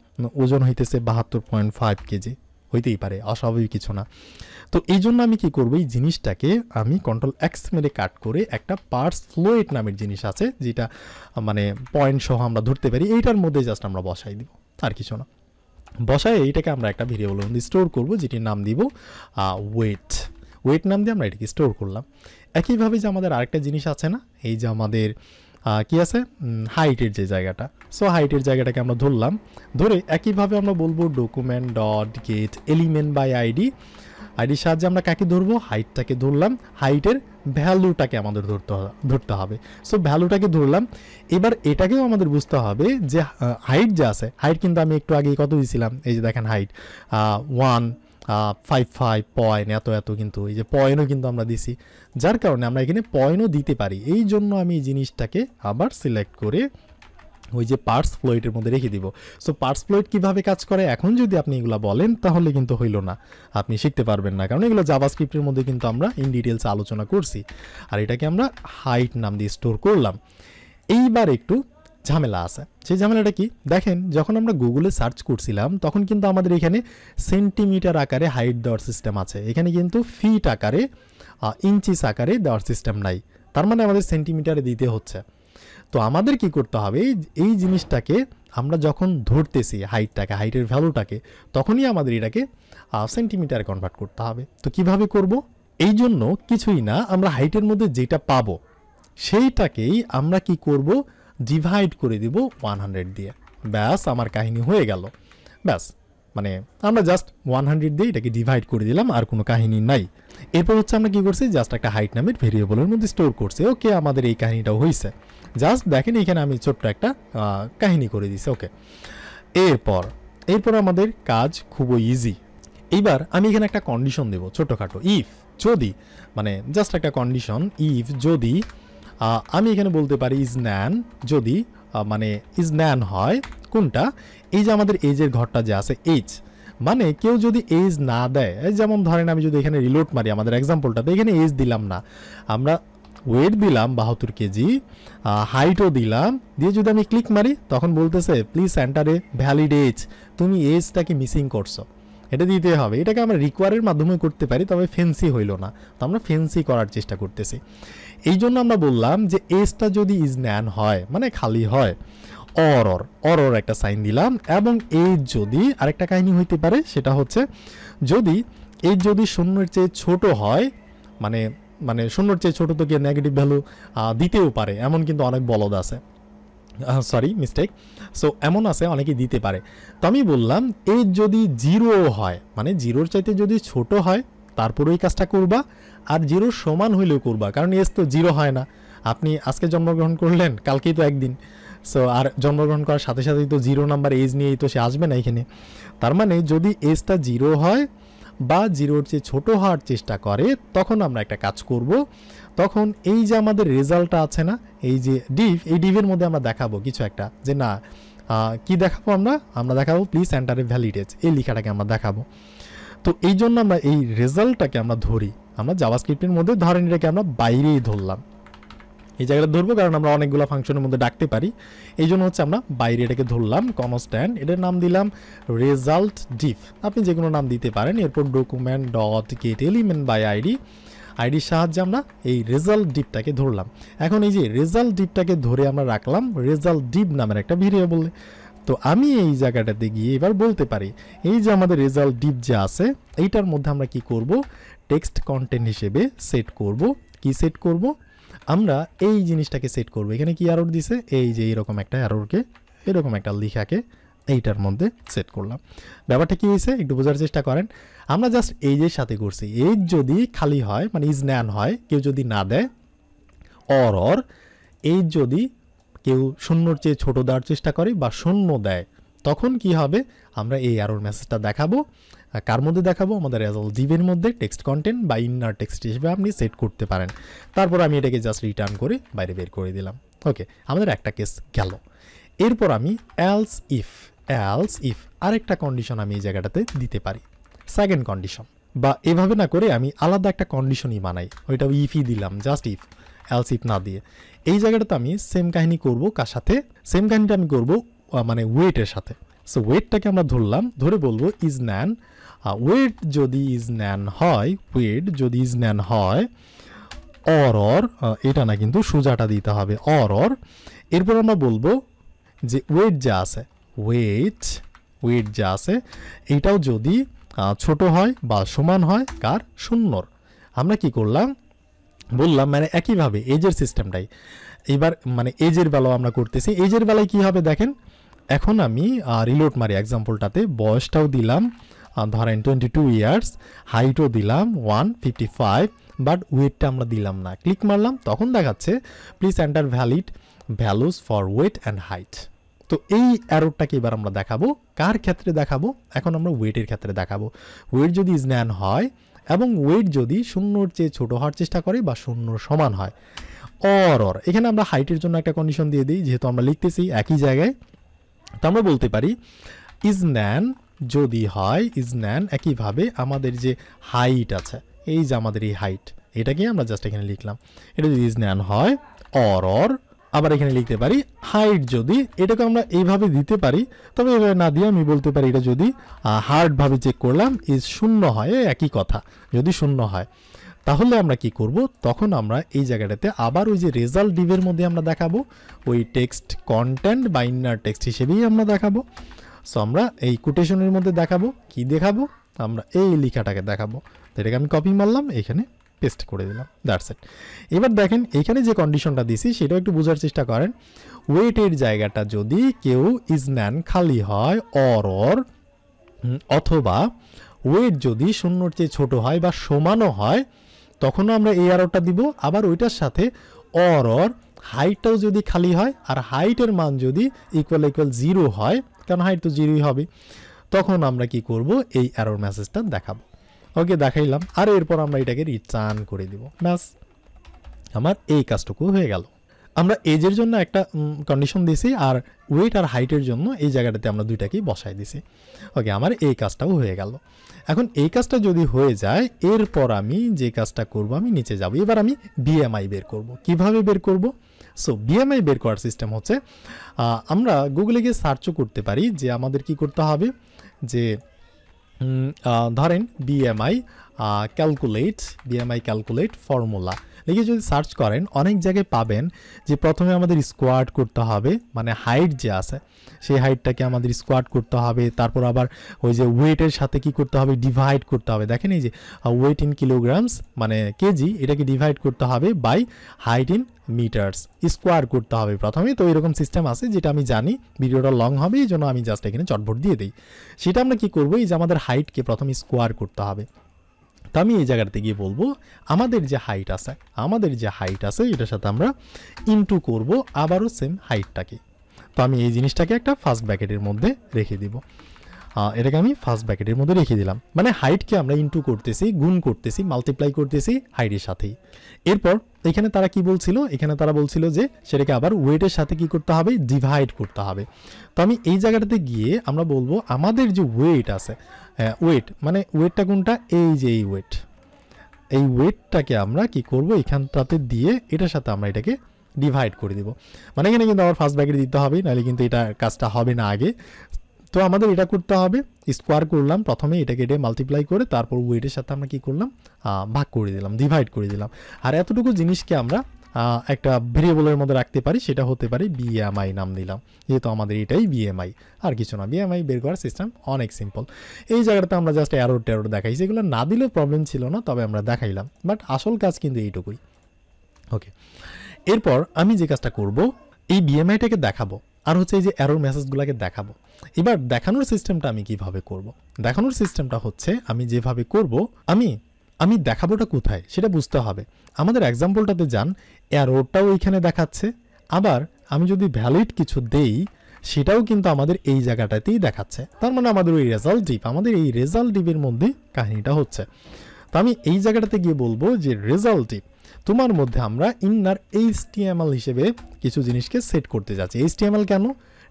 ওজন হইতেছে 72.5 কেজি, হইতেই পারে, অস্বাভাবিক কিছু না। তো এই জন্য আমি কি করবো, এই জিনিসটাকে আমি কন্ট্রোল এক্স মেরে কাট করে একটা পার্স ফ্লোয়েট নামের জিনিস আছে, যেটা মানে পয়েন্ট সহ আমরা ধরতে পারি, এইটার মধ্যে জাস্ট আমরা বসাই দিব, আর কিছু না। বসায় এইটাকে আমরা একটা ভেরিয়েবলের মধ্যে স্টোর করবো, যেটির নাম দিব ওয়েট নাম দিয়ে আমরা এটাকে স্টোর করলাম। একইভাবে যে আমাদের আরেকটা জিনিস আছে না, এই যে আমাদের কি আছে, হাইটের যে জায়গাটা। সো হাইটের জায়গাটাকে আমরা ধরলাম, ধরে একইভাবে আমরা বলবো document dot get element by আইডির সাহায্যে আমরা কাকে ধরবো, হাইটটাকে ধরলাম। হাইটের ভ্যালুটাকে আমাদের ধরতে হবে। সো ভ্যালুটাকে ধরলাম। এবার এটাকেও আমাদের বুঝতে হবে যে হাইট যে আছে, হাইট কিন্তু আমি একটু আগে কত দিয়েছিলাম, এই যে দেখেন হাইট 155 পয়েন্ট এত, কিন্তু এই যে পয়েন্টও কিন্তু আমরা দিছি, যার কারণে আমরা এখানে পয়েন্টও দিতে পারি। এই জন্য আমি এই জিনিসটাকে আবার সিলেক্ট করে ওই যে পার্স ফ্লোয়েটের মধ্যে রেখে দিব। সো পার্স ফ্লোয়েট কীভাবে কাজ করে এখন যদি আপনি এগুলো বলেন তাহলে কিন্তু হইল না, আপনি শিখতে পারবেন না, কারণ এগুলো জাভাস্ক্রিপ্টের মধ্যে কিন্তু আমরা ইন ডিটেলস আলোচনা করছি। আর এটাকে আমরা হাইট নাম দিয়ে স্টোর করলাম। এইবার একটু ঝামেলা আছে, সেই ঝামেলাটা কি দেখেন, যখন আমরা গুগলে সার্চ করছিলাম তখন কিন্তু আমাদের এখানে সেন্টিমিটার আকারে হাইট দেওয়ার সিস্টেম আছে, এখানে কিন্তু ফিট আকারে ইঞ্চিস আকারে দেওয়ার সিস্টেম নাই। তার মানে আমাদের সেন্টিমিটারে দিতে হচ্ছে। তো আমাদের কি করতে হবে, এই জিনিসটাকে আমরা যখন ধরতেছি হাইটের ভ্যালুটাকে, তখনই আমাদের এটাকে সেন্টিমিটারে কনভার্ট করতে হবে। তো কিভাবে করব, এই জন্য কিছুই না, আমরা হাইটের মধ্যে যেটা পাবো সেইটাকেই আমরা কি করব, ডিভাইড করে দিব 100 দিয়ে। ব্যাস আমার কাহিনী হয়ে গেল। ব্যাস মানে আমরা জাস্ট 100 দিয়ে এটাকে ডিভাইড করে দিলাম, আর কোনো কাহিনী নাই। এরপর হচ্ছে আমরা কি করছি, জাস্ট একটা হাইট নামের ভেরিয়েবলের মধ্যে স্টোর করছি। ওকে, আমাদের এই কাহিনীটাও হয়েছে। জাস্ট দেখেন এখানে আমি ছোট্ট একটা কাহিনী করে দিছি। ওকে, এরপর আমাদের কাজ খুবই ইজি। এইবার আমি এখানে একটা কন্ডিশন দেব ছোটোখাটো, ইফ যদি মানে জাস্ট একটা কন্ডিশন, ইফ যদি আমি এখানে বলতে পারি ইজ ন্যান, যদি মানে ইজ ন্যান হয় কোনটা, এই যে আমাদের এজের ঘরটা যে আছে এজ, মানে কেউ যদি এজ না দেয়, যেমন ধরেন আমি যদি এখানে রিলোড মারি আমাদের এক্সাম্পলটাতে, এখানে এজ দিলাম না, আমরা ওয়েট দিলাম 72 কেজি, হাইটও দিলাম, দিয়ে যদি আমি ক্লিক মারি তখন বলতেছে please enter a valid age, তুমি এজটাকে মিসিং করছো, এটা দিতে হবে। এটাকে আমরা রিকোয়ারের মাধ্যমে করতে পারি, তবে ফেন্সি হইল না, তো আমরা ফেন্সি করার চেষ্টা করতেছি। এই জন্য আমরা বললাম যে এজটা যদি ইজ ন্যান হয় মানে খালি হয়, অর একটা সাইন দিলাম। এবং এজ যদি আরেকটা কাহিনী হইতে পারে, সেটা হচ্ছে যদি এজ যদি শূন্যের চেয়ে ছোট হয়, মানে মানে শূন্যর চেয়ে ছোট তো গিয়ে নেগেটিভ ভ্যালু দিতেও পারে, এমন কিন্তু অনেক বলদ আছে, সরি মিস্টেক। সো এমন আছে অনেকেই দিতে পারে। তো আমি বললাম এজ যদি 0 হয়, মানে 0-র চাইতে যদি ছোট হয় তারপরে এই কাজটা করবা, আর 0 সমান হইলেও করবা, কারণ এজ তো 0 হয় না। আপনি আজকে জন্মগ্রহণ করলেন, কালকেই তো একদিন, সো আর জন্মগ্রহণ করার সাথে সাথেই তো 0 নাম্বার এজ নিয়েই তো সে আসবে না এখানে। তার মানে যদি এজটা 0 হয় বা 0-র চেয়ে ছোট হওয়ার চেষ্টা করে, তখন আমরা একটা কাজ করব, তখন এই যে আমাদের রেজাল্টটা আছে না, এই যে ডিভ, এই ডিভের মধ্যে আমরা দেখাবো কিছু একটা, যে না কি দেখাবো, আমরা দেখাবো please enter a valid age, এই লেখাটাকে আমরা দেখাবো। তো এই জন্য আমরা এই রেজাল্টটাকে আমরা ধরি, আমরা জাভাস্ক্রিপ্টের মধ্যে ধরেন এটাকে আমরা বাইরেই ধরলাম, এই জায়গাটা ধরবো কারণ আমরা অনেকগুলো ফাংশনের মধ্যে ডাকতে পারি, এই জন্য হচ্ছে আমরা বাইরে এটাকে ধরলাম কনস্ট্যান্ট, এটার নাম দিলাম রেজাল্ট ডিভ, আপনি যে কোনো নাম দিতে পারেন। এরপর document dot get element by আইডির সাহায্যে আমরা এই রেজাল্ট ডিপটাকে ধরলাম। এখন এই যে রেজাল্ট ডিপটাকে ধরে আমরা রাখলাম রেজাল্ট ডিপ নামের একটা ভেরিয়েবলে। তো আমি এই জায়গাটাতে গিয়ে এবার বলতে পারি এই যে আমাদের রেজাল্ট ডিপ যে আছে, এইটার মধ্যে আমরা কি করব, টেক্সট কন্টেন্ট হিসেবে সেট করব। কি সেট করব, আমরা এই জিনিসটাকে সেট করব। এখানে কি এরর দিছে, এই যে এরকম একটা এররকে, এরকম একটা লেখাকে এইটার মধ্যে সেট করলাম। ব্যাপারটা কি হয়েছে একটু বোঝার চেষ্টা করেন। আমরা জাস্ট এইজের সাথে করছি, এইজ যদি খালি হয় মানে ইজ ন্যান হয়, কেউ যদি না দেয়, অর এইজ যদি কেউ শূন্যর চেয়ে ছোট দেওয়ার চেষ্টা করে বা শূন্য দেয়, তখন কি হবে, আমরা এই এরর মেসেজটা দেখাবো। কার মধ্যে দেখাবো, আমাদের রেজাল্ট ডিভের মধ্যে টেক্সট কন্টেন্ট বা ইনার টেক্সট হিসেবে আপনি সেট করতে পারেন। তারপর আমি এটাকে জাস্ট রিটার্ন করে বাইরে বের করে দিলাম। ওকে, আমাদের একটা কেস গেল। এরপর আমি এলস ইফ আরেকটা কন্ডিশন আমি এই জায়গাটাতে দিতে পারি, সেকেন্ড কন্ডিশন, বা এভাবে না করে আমি আলাদা একটা কন্ডিশনই বানাই, ওইটা ইফই দিলাম, জাস্ট ইফ, এলস ইফ না দিয়ে। এই জায়গাটাতে আমি সেম কাহিনী করব, কার সাথে, সেম কাহিনীটা আমি করব মানে ওয়েটের সাথে। সো ওয়েটটাকে আমরা ধরলাম, ধরে বলবো ইজ ন্যান, ওয়েট যদি ইজ ন্যান হয়, অর এটা না কিন্তু সোজাটা দিতে হবে, অর এরপর আমরা বলবো যে ওয়েট যা আছে এইটাও যদি ছোট হয় বা সমান হয় কার, শূন্যর। আমরা কি করলাম, বললাম মানে একইভাবে এজের সিস্টেমটাই এবার মানে এজের বেলাও আমরা করতেছি। এজের বেলায় কি হবে দেখেন, এখন আমি রিলোড মারি এক্সাম্পলটাতে, বয়সটাও দিলাম ধরেন 22 ইয়ার্স, হাইটও দিলাম 155, বাট ওয়েটটা আমরা দিলাম না। ক্লিক মারলাম, তখন দেখাচ্ছে please enter values for wait and height. তো এই অ্যারোটাকে এবার আমরা দেখাবো, কার ক্ষেত্রে দেখাবো, এখন আমরা ওয়েটের ক্ষেত্রে দেখাবো। ওয়েট যদি ইজ ন্যান হয় এবং ওয়েট যদি শূন্যর চেয়ে ছোট হওয়ার চেষ্টা করে বা শূন্যর সমান হয়, অর এখানে আমরা হাইটের জন্য একটা কন্ডিশন দিয়ে দিই, যেহেতু আমরা লিখতেছি একই জায়গায়। তো আমরা বলতে পারি ইজ ন্যান যদি হয়, ইজ ন্যান একইভাবে আমাদের যে হাইট আছে, এই যে আমাদের এই হাইট, এটাকে আমরা জাস্ট এখানে লিখলাম, এটা যদি ইজ ন্যান হয়, অর আবার এখানে লিখতে পারি হাইট যদি, এটাকে আমরা এইভাবে দিতে পারি, তবে এভাবে না দিয়ে আমি বলতে পারি এটা যদি হার্ডভাবে চেক করলাম ইজ শূন্য হয়, একই কথা, যদি শূন্য হয় তাহলে আমরা কি করব, তখন আমরা এই জায়গাটাতে আবার ওই যে রেজাল্ট ডিভের মধ্যে আমরা দেখাবো ওই টেক্সট কন্টেন্ট বা ইনার টেক্সট হিসেবেই আমরা দেখাবো। সো আমরা এই কোটেশনের মধ্যে দেখাবো, কি দেখাবো, আমরা এই লেখাটাকে দেখাবো। এটাকে আমি কপি মারলাম, এখানে পেস্ট করে দিলাম, দ্যাটস ইট। এবার দেখেন এইখানে যে কন্ডিশনটা দিছি সেটাও একটু বোঝার চেষ্টা করেন। ওয়েটের জায়গাটা যদি কেউ ইজ ন্যান খালি হয়, অর অথবা ওয়েট যদি শূন্যর চেয়ে ছোট হয় বা সমানও হয়, তখনও আমরা এই অ্যারোটা দিব। আবার ওইটার সাথে অর হাইটটাও যদি খালি হয় আর হাইটের মান যদি ইকুয়াল 0 হয়, কারণ হাইট তো 0ই হবে, তখন আমরা কি করব, এই অ্যারোর মেসেজটা দেখাবো। ওকে, দেখাইলাম, আর এরপর আমরা এটাকে রিটার্ন করে দিব, ব্যাস আমার এই কাজটুকু হয়ে গেল। আমরা এজের জন্য একটা কন্ডিশন দিছি আর ওয়েট আর হাইটের জন্য এই জায়গাটাতে আমরা দুইটাকেই বসাই দিছি। ওকে, আমার এই কাজটাও হয়ে গেল। এখন এই কাজটা যদি হয়ে যায়, এরপর আমি যে কাজটা করব, আমি নিচে যাব। এবার আমি বিএমআই বের করব। কিভাবে বের করব? সো বিএমআই বের করার সিস্টেম হচ্ছে, আমরা গুগলে গিয়ে সার্চও করতে পারি যে আমাদের কি করতে হবে, যে ধরেন বিএমআই ক্যালকুলেট ফর্মুলা লিখে যদি সার্চ করেন, অনেক জায়গায় পাবেন যে প্রথমে আমাদের স্কোয়াড করতে হবে, মানে হাইট যে আছে সেই হাইটটাকে আমাদের স্কোয়াড করতে হবে। তারপর আবার ওই যে ওয়েটের সাথে কি করতে হবে, ডিভাইড করতে হবে। দেখেন এই যে ওয়েট ইন কিলোগ্রামস মানে কেজি, এটাকে ডিভাইড করতে হবে by height in metres, square করতে হবে প্রথমে। তো এরকম সিস্টেম আছে যেটা আমি জানি, ভিডিওটা লং হবে এই জন্য আমি জাস্ট এখানে চটভট দিয়ে দিই। সেটা আমরা কি করবো, এই যে আমাদের হাইটকে প্রথমে স্কোয়ার করতে হবে। তো আমি এই জায়গাতে গিয়ে বলবো আমাদের যে হাইট আছে এটার সাথে আমরা ইনটু করব আবারও সেম হাইটটাকে। তো আমি এই জিনিসটাকে একটা ফার্স্ট ব্র্যাকেটের মধ্যে রেখে দিব, এটাকে আমি ফার্স্ট ব্র্যাকেটের মধ্যে রেখে দিলাম। মানে হাইটকে আমরা ইনটু করতেছি, গুণ করতেছি, মাল্টিপ্লাই করতেছি হাইটের সাথেই। এরপর এখানে তারা কি বলছিল, এখানে তারা বলছিল যে সেটাকে আবার ওয়েটের সাথে কি করতে হবে, ডিভাইড করতে হবে। তো আমি এই জায়গাটাতে গিয়ে আমরা বলবো আমাদের যে ওয়েট আছে, ওয়েট মানে ওয়েটটা কোনটা, এই যে এই ওয়েটটাকে আমরা কি করব, এখানটাতে দিয়ে এটার সাথে আমরা এটাকে ডিভাইড করে দিব। মানে এখানে কিন্তু আবার ফার্স্ট ব্র্যাকেট দিতে হবে, নাহলে কিন্তু এটা কাজটা হবে না আগে। তো আমাদের এটা করতে হবে, স্কোয়ার করলাম প্রথমে, এটাকে এটা মাল্টিপ্লাই করে তারপর ওয়েটের সাথে আমরা কি করলাম, ভাগ করে দিলাম, ডিভাইড করে দিলাম। আর এতটুকু জিনিসকে আমরা একটা ভেরিয়েবলের মধ্যে রাখতে পারি, সেটা হতে পারে বিএমআই নাম দিলাম, যেহেতু আমাদের এটাই বিএমআই, আর কিছু না। বিএমআই বের করার সিস্টেম অনেক সিম্পল। এই জায়গাটাতে আমরা জাস্ট এরর দেখাইছি, এগুলো না দিলেও প্রবলেম ছিল না, তবে আমরা দেখাইলাম। বাট আসল কাজ কিন্তু এইটুকুই। ওকে, এরপর আমি যে কাজটা করব, এই বিএমআইটাকে দেখাবো আর হচ্ছে এই যে এরর মেসেজগুলোকে দেখাবো। এবার দেখানোর সিস্টেমটা আমি কিভাবে করব, দেখানোর সিস্টেমটা হচ্ছে আমি যেভাবে করব, আমি দেখাবোটা কোথায় সেটা বুঝতে হবে। আমাদের এক্সাম্পলটাতে যান, এররটাও এইখানে দেখাচ্ছে, আবার আমি যদি ভ্যালিড কিছু দেই সেটাও কিন্তু আমাদের এই জায়গাটাতেই দেখাচ্ছে। তার মানে আমাদের ওই রেজাল্ট ডিপের মধ্যে কাহিনীটা হচ্ছে। তো আমি এই জায়গাটাতে গিয়ে বলবো যে রেজাল্ট ডিপ তোমার মধ্যে আমরা ইনার HTML হিসেবে কিছু জিনিসকে সেট করতে যাচ্ছি। HTML কেন,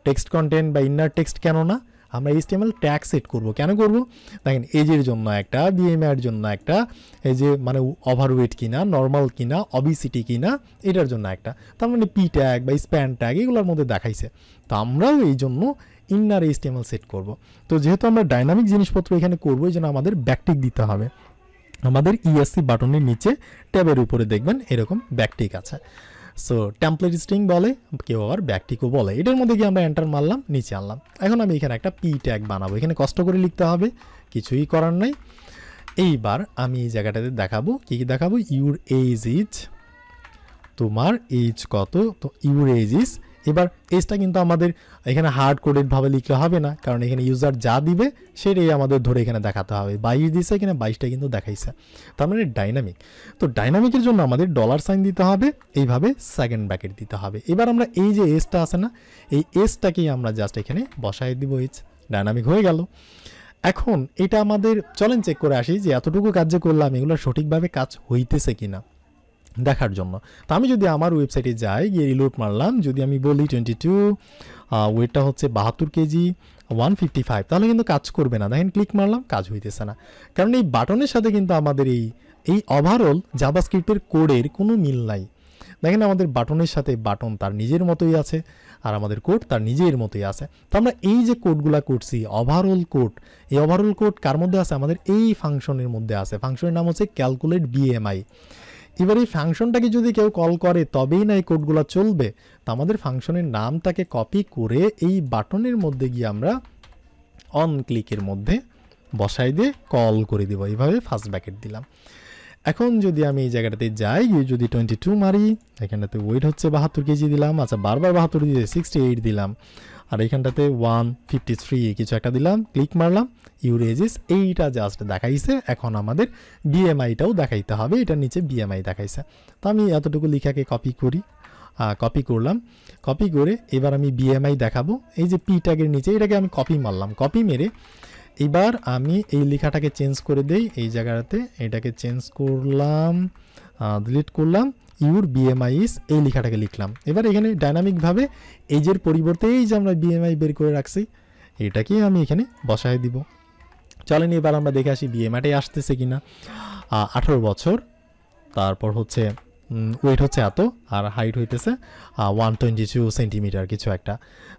টেক্সট কন্টেন্ট বা ইনার টেক্সট কেন না, আমরা HTML ট্যাগ সেট করব। কেন করব, দেখেন এজের জন্য একটা, বিএমআই এর জন্য একটা, এই যে মানে ওভারওয়েট কিনা, নর্মাল কিনা, অবিসিটি কিনা, এটার জন্য একটা। তার মানে পি ট্যাগ বা স্প্যান ট্যাগ এগুলোর মধ্যে দেখাইছে। তো আমরাও এই জন্য ইনার HTML সেট করব। তো যেহেতু আমরা ডাইনামিক জিনিসপত্র এখানে করবো, এই জন্য আমাদের ব্যাকটিক দিতে হবে। আমাদের ESC বাটনের নিচে ট্যাবের উপরে দেখবেন এরকম ব্যাকটিক আছে। সো টেমপ্লেট স্ট্রিং বলে, কেউ আবার ব্যাকটিকও বলে। এটার মধ্যে গিয়ে আমরা এন্টার মারলাম, নিচে আনলাম। এখন আমি এখানে একটা পি ট্যাগ বানাবো, এখানে কষ্ট করে লিখতে হবে, কিছুই করার নাই। এইবার আমি এই জায়গাটাতে দেখাবো, কি কি দেখাবো, ইউর এজ ইজ, তোমার এজ কত, তো ইউর এজ ইজ। এবার এজটা কিন্তু আমাদের এখানে হার্ড কোডেড ভাবে লিখলে হবে না, কারণ এখানে ইউজার যা দিবে সেটাই আমাদের ধরে এখানে দেখাতে হবে। 22 দিছে, এখানে 22টা কিন্তু দেখাইছে, তার মানে ডাইনামিক। তো ডাইনামিকের জন্য আমাদের $সাইন দিতে হবে, এইভাবে সেকেন্ড ব্র্যাকেট দিতে হবে। এবার আমরা এই যে এজটা আছে না, এই এজটাকেই আমরা জাস্ট এখানে বসাই দিব, এজ ডাইনামিক হয়ে গেল। এখন এটা আমাদের চলেন চেক করে আসি যে এতটুকু কাজ যে করলাম এগুলো সঠিকভাবে কাজ হইতেছে কিনা দেখার জন্য। তো আমি যদি আমার ওয়েবসাইটে যাই, গিয়ে রিলোড মারলাম, যদি আমি বলি 22, ওয়েটটা হচ্ছে 72 কেজি, 155, তাহলে কিন্তু কাজ করবে না। দেখেন ক্লিক মারলাম, কাজ হইতেছে না, কারণ এই বাটনের সাথে কিন্তু আমাদের এই ওভারঅল জাভাস্ক্রিপ্টের কোডের কোনো মিল নাই। দেখেন আমাদের বাটনের সাথে বাটন তার নিজের মতোই আছে, আর আমাদের কোড তার নিজের মতোই আছে। তো আমরা এই যে কোডগুলো করছি ওভারঅল কোড, এই ওভারঅল কোড কার মধ্যে আছে, আমাদের এই ফাংশনের মধ্যে আছে। ফাংশনের নাম হচ্ছে ক্যালকুলেট বিএমআই। এবার এই ফাংশনটাকে যদি কেউ কল করে তবেই না এই কোডগুলো চলবে। তো আমাদের ফাংশনের নামটাকে কপি করে এই বাটনের মধ্যে গিয়ে আমরা অন ক্লিকের মধ্যে বসাই দিয়ে কল করে দিব, এইভাবে ফার্স্ট ব্র্যাকেট দিলাম। এখন যদি আমি এই জায়গাটাতে যাই, গিয়ে যদি 22 মারি, এখানটাতে ওয়েট হচ্ছে 72 কেজি দিলাম, আচ্ছা বারবার 72 দিয়ে 68 দিলাম, আর এখানটাতে 153 কিছু একটা দিলাম, ক্লিক মারলাম, ইউরেজিস এইটা জাস্ট দেখাইছে। এখন আমাদের বিএমআইটাও দেখাইতে হবে, এটার নিচে বিএমআই দেখাইছে। তো আমি এতটুকু লেখাকে কপি করি, কপি করলাম, কপি করে এবার আমি বিএমআই দেখাবো। এই যে পি ট্যাগের নিচে এটাকে আমি কপি মারলাম, কপি মেরে এবার আমি এই লেখাটাকে চেঞ্জ করে দেই। এই জায়গাটাতে এটাকে চেঞ্জ করলাম, ডিলিট করলাম, ইউর বিএমআই ইজ এই লেখাটাকে লিখলাম। এবার এখানে ডাইনামিকভাবে এইজের পরিবর্তে এই যে আমরা বিএমআই বের করে রাখছি এটাকেই আমি এখানে বসায় দিব। চলেন এবার আমরা দেখে আসি বিএমআইটাই আসতেছে কিনা। 18 বছর, তারপর হচ্ছে ওয়েট হচ্ছে এত, আর হাইট হইতেছে 122 সেন্টিমিটার কিছু একটা।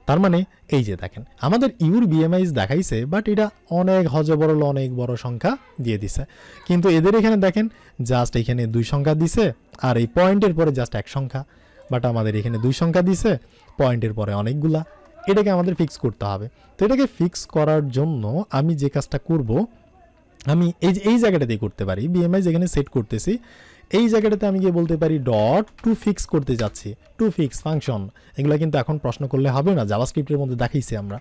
তার মানে এই যে দেখেন আমাদের ইউর বিএমআইস দেখাইছে, বাট এটা অনেক হজবরল অনেক বড় সংখ্যা দিয়ে দিছে। কিন্তু এদের এখানে দেখেন জাস্ট এখানে 2 সংখ্যা দিছে, আর এই পয়েন্টের পরে জাস্ট 1 সংখ্যা। বাট আমাদের এখানে 2 সংখ্যা দিছে, পয়েন্টের পরে অনেকগুলা। এটাকে আমাদের ফিক্স করতে হবে। তো এটাকে ফিক্স করার জন্য আমি যে কাজটা করব, আমি এই জায়গাটাতেই করতে পারি। বিএমআই যেখানে সেট করতেছি এই জায়গাটাতে আমি গিয়ে বলতে পারি ডট টু ফিক্স করতে যাচ্ছি, টু ফিক্স ফাংশন। এগুলো কিন্তু এখন প্রশ্ন করলে হবে না, জাভাস্ক্রিপ্টের মধ্যে দেখাইছি আমরা।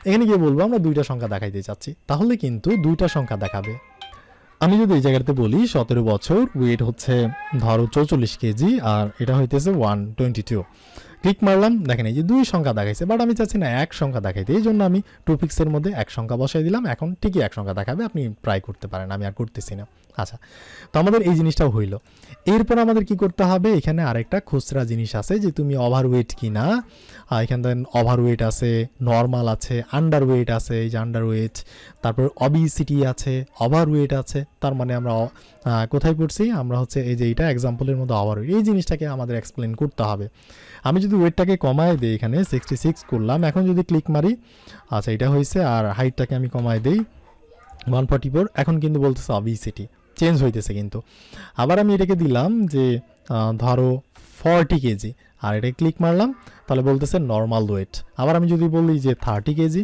এখানে গিয়ে বলবো আমরা 2টা সংখ্যা দেখাইতে চাচ্ছি, তাহলে কিন্তু 2টা সংখ্যা দেখাবে। আমি যদি এই জায়গাতে বলি 17 বছর, ওয়েট হচ্ছে ধরো 44 কেজি, আর এটা হইতেছে 122। ক্লিক মারলাম, দেখেন এই যে 2 সংখ্যা দেখাইছে, বাট আমি চাচ্ছি না 1 সংখ্যা দেখাইতে, এই জন্য আমি টু ফিক্সের মধ্যে 1 সংখ্যা বসাই দিলাম। এখন ঠিকই 1 সংখ্যা দেখাবে, আপনি ট্রাই করতে পারেন, আমি আর করতেছি না। আচ্ছা, তো আমাদের এই জিনিসটাও হইল। এরপর আমাদের কি করতে হবে, এখানে আরেকটা খুচরা জিনিস আছে যে তুমি ওভারওয়েট কি না। এখানে ওভারওয়েট আছে, নর্মাল আছে, আন্ডারওয়েট আছে, এই যে আন্ডারওয়েট, তারপর অবিসিটি আছে, ওভারওয়েট আছে। তার মানে আমরা কোথায় পড়ছি, আমরা হচ্ছে এই যে এইটা এক্সাম্পলের মধ্যে ওভারওয়েট, এই জিনিসটাকে আমাদের এক্সপ্লেন করতে হবে। আমি যদি ওয়েটটাকে কমায় দিই, এখানে 66 করলাম, এখন যদি ক্লিক মারি, আচ্ছা এটা হয়েছে, আর হাইটটাকে আমি কমায় দিই 144, এখন কিন্তু বলতেছে অবিসিটি, চেঞ্জ হইতেছে কিন্তু। আবার আমি এটাকে দিলাম যে ধরো 40 কেজি, আর এটা ক্লিক মারলাম, তাহলে বলতেছে নর্মাল ওয়েট। আবার আমি যদি বলি যে 30 কেজি,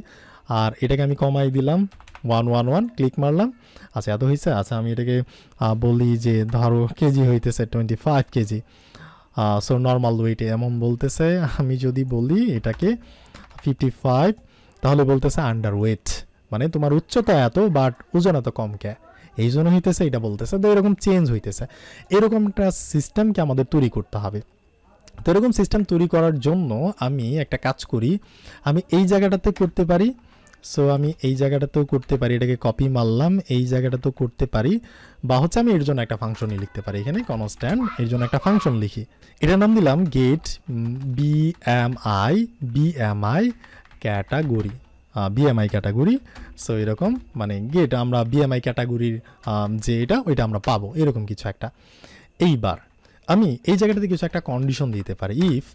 আর এটাকে আমি কমাই দিলাম 111, ক্লিক মারলাম, আচ্ছা এত হয়েছে। আচ্ছা আমি এটাকে বলি যে ধরো কেজি হইতেছে 25 কেজি, সো নর্মাল ওয়েটে এমন বলতেছে। আমি যদি বলি এটাকে 55, তাহলে বলতেছে আন্ডার ওয়েট, মানে তোমার উচ্চতা এত বাট ওজন এত কম কে, এই জন্য হইতেছে এটা বলতেছে। তো এরকম চেঞ্জ হইতেছে, এরকম একটা সিস্টেমকে আমাদের তৈরি করতে হবে। তো এরকম সিস্টেম তৈরি করার জন্য আমি একটা কাজ করি, আমি এই জায়গাটাতে করতে পারি। সো আমি এই জায়গাটাতেও করতে পারি, এটাকে কপি মারলাম, এই জায়গাটাতেও করতে পারি, বা হচ্ছে আমি এর জন্য একটা ফাংশনই লিখতে পারি, এখানে কনস্ট্যান্ট এর জন্য একটা ফাংশন লিখি, এটার নাম দিলাম get BMI category, BMI category. So এরকম মানে গেট আমরা বিএমআই ক্যাটাগরির যে এটা ওইটা আমরা পাবো, এরকম কিছু একটা। এইবার আমি এই জায়গাটাতে কিছু একটা কন্ডিশন দিতে পারি, ইফ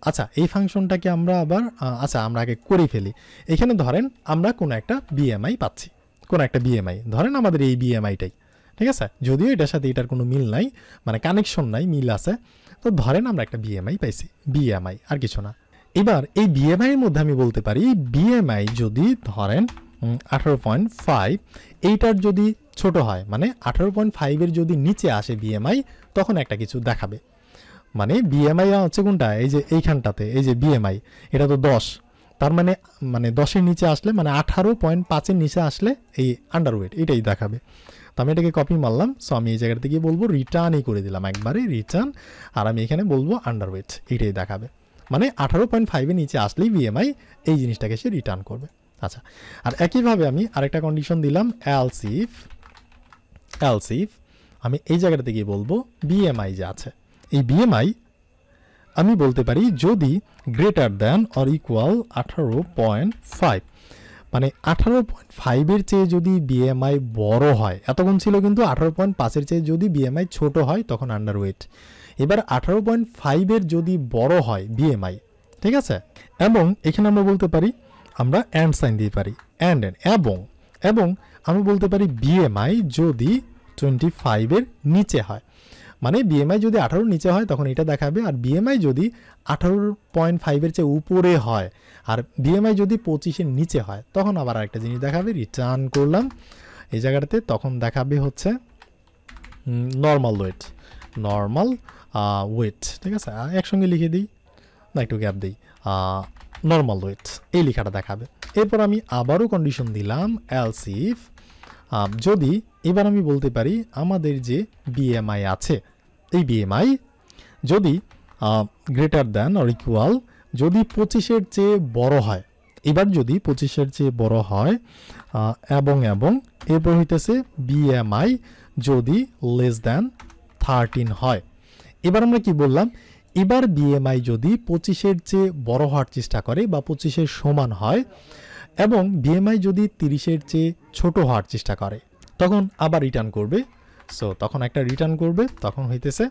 আচ্ছা এই ফাংশনটাকে আমরা আবার আচ্ছা আমরা আগে করে ফেলি। এখানে ধরেন আমরা কোনো একটা বিএমআই পাচ্ছি, কোনো একটা বিএমআই, ধরেন আমাদের এই বিএমআইটাই, ঠিক আছে, যদিও এটার সাথে এটার কোনো মিল নাই, মানে কানেকশন নাই, মিল আছে। তো ধরেন আমরা একটা বিএমআই পাইছি, বিএমআই আর কিছু না। এবার এই বিএমআই এর মধ্যে আমি বলতে পারি বিএমআই যদি ধরেন 18.5, এইটার যদি ছোট হয়, মানে 18.5 এর যদি নিচে আসে বিএমআই, তখন একটা কিছু দেখাবে। মানে বিএমআই হচ্ছে কোনটা, এই যে এইখানটাতে এই যে বিএমআই, এটা তো 10, তার মানে 10-এর নিচে আসলে, মানে 18.5-এর নিচে আসলে এই আন্ডারওয়েট এটাই দেখাবে। তো আমি এটাকে কপি মারলাম, সো আমি এই জায়গাটা থেকে বলবো রিটার্নই করে দিলাম একবারে রিটার্ন, আর আমি এখানে বলবো আন্ডারওয়েট এটাই দেখাবে। মানে 18.5-এর নিচে আসলেই বিএমআই এই জিনিসটাকে সে রিটার্ন করবে। আচ্ছা, আর একইভাবে আমি আরেকটা কন্ডিশন দিলাম, এলস ইফ আমি এই জায়গাটা থেকে বলবো বিএমআই যে আছে, এই বিএমআই আমি বলতে পারি যদি গ্রেটার দ্যান অর ইকুয়াল 18.5, মানে 18.5-এর চেয়ে যদি বিএমআই বড় হয়, এতক্ষণ ছিল কিন্তু 18.5-এর চেয়ে যদি বিএমআই ছোট হয় তখন আন্ডারওয়েট। এবার 18.5-এর যদি বড় হয় বিএমআই, ঠিক আছে, এবং এখানে আমরা বলতে পারি, আমরা অ্যান্ড সাইন দিতে পারি, অ্যান্ড এবং আমি বলতে পারি বিএমআই যদি 25-এর নিচে হয়, মানে বিএমআই যদি 18-র নিচে হয় তখন এটা দেখাবে, আর বিএমআই যদি 18.5-এর চেয়ে উপরে হয়, আর বিএমআই যদি 25-এর নিচে হয় তখন আবার আরেকটা জিনিস দেখাবে, রিটার্ন করলাম এই জায়গাটাতে, তখন দেখাবে হচ্ছে নর্মাল ওয়েট, ঠিক আছে, একসঙ্গে লিখে দিই না, একটু গ্যাপ দিই, নর্মাল ওয়েট এই লেখাটা দেখাবে। এরপর আমি আবারও কন্ডিশন দিলাম এলস ইফ, যদি এবার আমি বলতে পারি আমাদের যে বিএমআই আছে, এই বিএমআই যদি গ্রেটার দ্যান অর ইকুয়াল, যদি 25-এর চেয়ে বড় হয়, এবার যদি 25-এর চেয়ে বড় হয়, এবং এরপর হইতেছে বিএমআই যদি লেস দ্যান 13 হয়, এবার আমরা কি বললাম, এবার বিএমআই যদি 25-এর চেয়ে বড় হওয়ার চেষ্টা করে বা 25-এর সমান হয় এবং বিএমআই যদি 30-এর চেয়ে ছোট হওয়ার চেষ্টা করে, তখন আবার রিটার্ন করবে। সো তখন একটা রিটার্ন করবে, তখন হইতেছে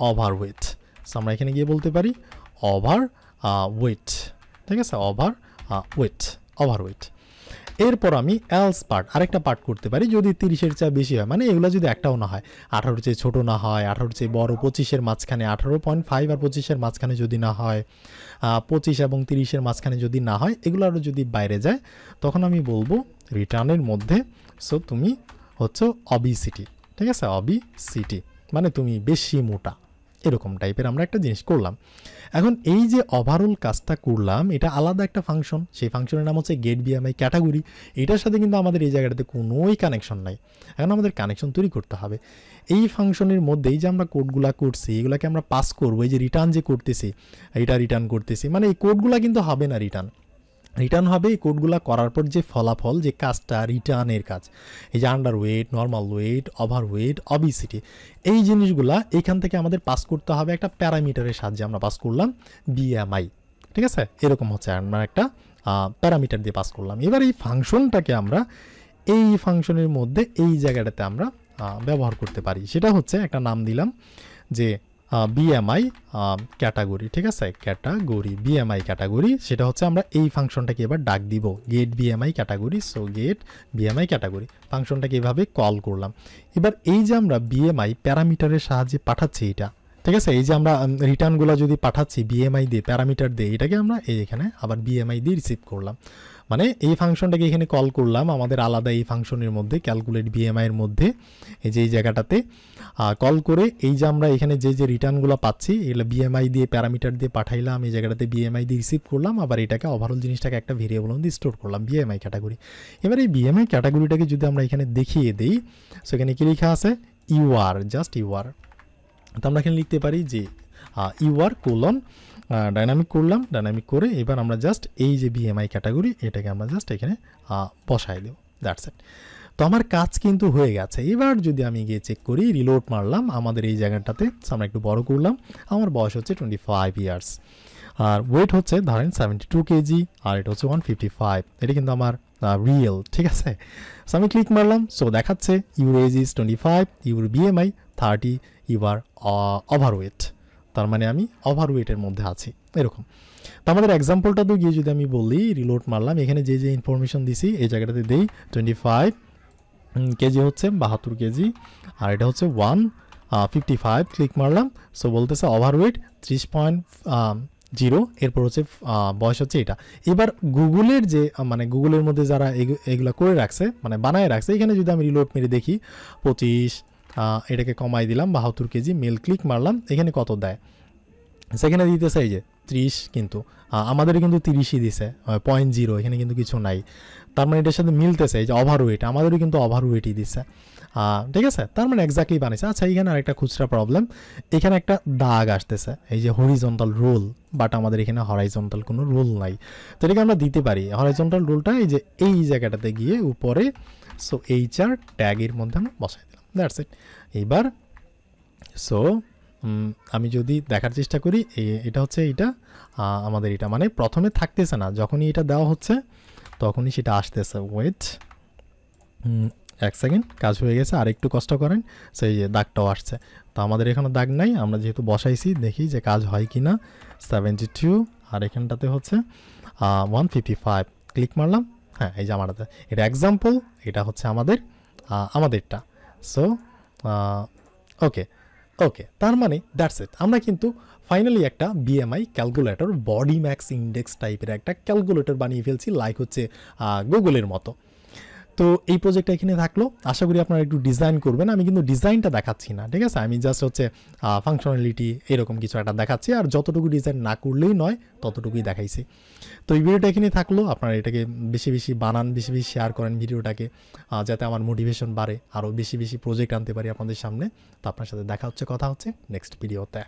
ওভার ওয়েট। সো আমরা এখানে গিয়ে বলতে পারি ওভার ওয়েট, ঠিক আছে, ওভার ওয়েট, ওভার ওয়েট। এরপর আমি এলস পার্ট, আরেকটা পার্ট করতে পারি যদি 30-এর চেয়ে বেশি হয়, মানে এগুলো যদি একটাও না হয়, 18-এর চেয়ে ছোটো না হয়, 18-এর চেয়ে বড়, 25-এর মাঝখানে, 18.5 আর 25-এর মাঝখানে যদি না হয়, 25 এবং 30-এর মাঝখানে যদি না হয়, এগুলো আরও যদি বাইরে যায়, তখন আমি বলবো রিটার্নের মধ্যে সো তুমি হচ্ছে অবিসিটি, ঠিক আছে, অবিসিটি মানে তুমি বেশি মোটা, এরকম টাইপের আমরা একটা জিনিস করলাম। এখন এই যে ওভারঅল কাজটা করলাম, এটা আলাদা একটা ফাংশন, সেই ফাংশনের নাম হচ্ছে গেট বিএমআই ক্যাটাগরি। এটার সাথে কিন্তু আমাদের এই জায়গাটাতে কোনোই কানেকশন নাই, এখন আমাদের কানেকশন তৈরি করতে হবে। এই ফাংশনের মধ্যেই যে আমরা কোডগুলা করছি, এগুলাকে আমরা পাস করবো, এই যে রিটার্ন যে করতেছি, এটা রিটার্ন করতেছি, মানে এই কোডগুলা কিন্তু হবে না রিটার্ন, রিটার্ন হবে এই কোডগুলো করার পর যে ফলাফল, যে কাজটা রিটার্নের কাজ, এই যে under weight, normal weight, over weight, obesity, এই জিনিসগুলা এখান থেকে আমাদের পাস করতে হবে একটা প্যারামিটারের সাহায্যে। আমরা পাস করলাম বিএমআই, ঠিক আছে, এরকম হচ্ছে আমরা একটা প্যারামিটার দিয়ে পাস করলাম। এবার এই ফাংশনটাকে আমরা এই ফাংশনের মধ্যে এই জায়গাটাতে আমরা ব্যবহার করতে পারি, সেটা হচ্ছে একটা নাম দিলাম যে বিএমআই ক্যাটাগরি, ঠিক আছে, ক্যাটাগরি, বিএমআই ক্যাটাগরি, সেটা হচ্ছে আমরা এই ফাংশনটাকে এবার ডাক দিব get BMI category. So get BMI category ফাংশনটাকে এভাবে কল করলাম। এবার এই যে আমরা বিএমআই প্যারামিটারের সাহায্যে পাঠাচ্ছি এটা, ঠিক আছে, এই যে আমরা রিটার্নগুলো যদি পাঠাচ্ছি বিএমআই দিয়ে, প্যারামিটার দিয়ে, এটাকে আমরা এখানে আবার বিএমআই দিয়ে রিসিভ করলাম, মানে এই ফাংশনটাকে এখানে কল করলাম আমাদের আলাদা এই ফাংশনের মধ্যে, ক্যালকুলেট বিএমআইয়ের মধ্যে, এই যে এই জায়গাটাতে কল করে এই যে আমরা এখানে যে যে রিটার্নগুলো পাচ্ছি, এগুলো বিএমআই দিয়ে প্যারামিটার দিয়ে পাঠাইলাম, এই জায়গাটাতে বিএমআই দিয়ে রিসিভ করলাম, আবার এটাকে ওভারঅল জিনিসটাকে একটা ভেরিয়েবল মধ্যে স্টোর করলাম, বিএমআই ক্যাটাগরি। এবার এই বিএমআই ক্যাটাগরিটাকে যদি আমরা এখানে দেখিয়ে দিই, সেখানে কি লেখা আছে, ইউআর, জাস্ট ইউআর। তো আমরা এখানে লিখতে পারি যে ইউআর কোলন ডাইনামিক করলাম, ডাইনামিক করে এবার আমরা জাস্ট এই যে বিএমআই ক্যাটাগরি, এটাকে আমরা জাস্ট এখানে বসাই দেব, দ্যাটস ইট। তো আমার কাজ কিন্তু হয়ে গেছে। এবার যদি আমি গিয়ে চেক করি, রিলোড মারলাম আমাদের এই জায়গাটাতে, আমরা একটু বড় করলাম, আমার বয়স হচ্ছে 25 ইয়ার্স, আর ওয়েট হচ্ছে ধরেন 72 কেজি, আর এটা হচ্ছে 155, এটা কিন্তু আমার রিয়েল, ঠিক আছে। সো আমি ক্লিক মারলাম, সো দেখাচ্ছে your age is 25, your BMI 30, you are overweight, তার মানে আমি ওভারওয়েটের মধ্যে আছি, এরকম। তো আমাদের এক্সাম্পলটা তো গিয়ে যদি আমি বলি, রিলোড মারলাম, এখানে যে যে ইনফরমেশন দিছি এই জায়গাটাতে দেই 25 কেজি হচ্ছে 72 কেজি, আর এটা হচ্ছে 155, ক্লিক মারলাম, সো বলতেছে ওভারওয়েট 30.0, এরপর হচ্ছে বয়স হচ্ছে এটা। এবার গুগলের যে মানে গুগলের মধ্যে যারা এগুলো করে রাখছে, মানে বানায় রাখছে, এখানে যদি আমি রিলোড মেরে দেখি 25, এটাকে কমাই দিলাম 72 কেজি, মেল ক্লিক মারলাম, এখানে কত দেয়, সেখানে দিতেছে এই যে 30, কিন্তু আমাদের কিন্তু 30ই দিছে, 0.0, এখানে কিন্তু কিছু নাই, তার মানে এটার সাথে মিলতেছে, এই যে ওভারওয়েট আমাদেরও কিন্তু ওভারওয়েটই দিছে, ঠিক আছে, তার মানে এক্স্যাক্টলি বানিয়েছে। আচ্ছা, এখানে আরেকটা খুচরা প্রবলেম, এখানে একটা দাগ আসতেছে, এই যে হরিজন্টাল রোল, বাট আমাদের এখানে হরাইজন্টাল কোনো রোল নাই, তো এটাকে আমরা দিতে পারি হরাইজন্টাল রোলটা এই যে এই জায়গাটাতে গিয়ে উপরে, সো এইচআর ট্যাগের মধ্যে আমরা বসাই দিলাম, দ্যাটস ইট। এইবার সো আমি যদি দেখার চেষ্টা করি, এটা হচ্ছে এইটা আমাদের, এটা মানে প্রথমে থাকতেছে না, যখনই এটা দেওয়া হচ্ছে তখনই সেটা আসতেছে। ওয়েট 1 সেকেন্ড, কাজ হয়ে গেছে, আর একটু কষ্ট করেন, সেই যে দাগটাও আসছে। তো আমাদের এখানে দাগ নাই, আমরা যেহেতু বসাইছি, দেখি যে কাজ হয় কি না। 72, আর এখানটাতে হচ্ছে 155, ক্লিক মারলাম, হ্যাঁ এই যে আমারটাতে, এটা এক্সাম্পল, এটা হচ্ছে আমাদেরটা। সো ওকে, তার মানে দ্যাটস ইট, আমরা কিন্তু ফাইনালি একটা BMI calculator, body max index টাইপের একটা ক্যালকুলেটর বানিয়ে ফেলছি, লাইক হচ্ছে গুগলের মতো। তো এই প্রজেক্টটা এখানে থাকলো, আশা করি আপনারা একটু ডিজাইন করবেন। আমি কিন্তু ডিজাইনটা দেখাচ্ছি না, ঠিক আছে, আমি জাস্ট হচ্ছে ফাংশনালিটি এরকম কিছু একটা দেখাচ্ছি, আর যতটুকু ডিজাইন না করলেই নয় ততটুকুই দেখাইছি। তো এই ভিডিওটা এখানে থাকলো, আপনারা এটাকে বেশি বেশি বানান, বেশি বেশি শেয়ার করেন ভিডিওটাকে, যাতে আমার মোটিভেশন বাড়ে, আরও বেশি বেশি প্রজেক্ট আনতে পারি আপনাদের সামনে। তো আপনার সাথে দেখা হচ্ছে, কথা হচ্ছে নেক্সট ভিডিওতে।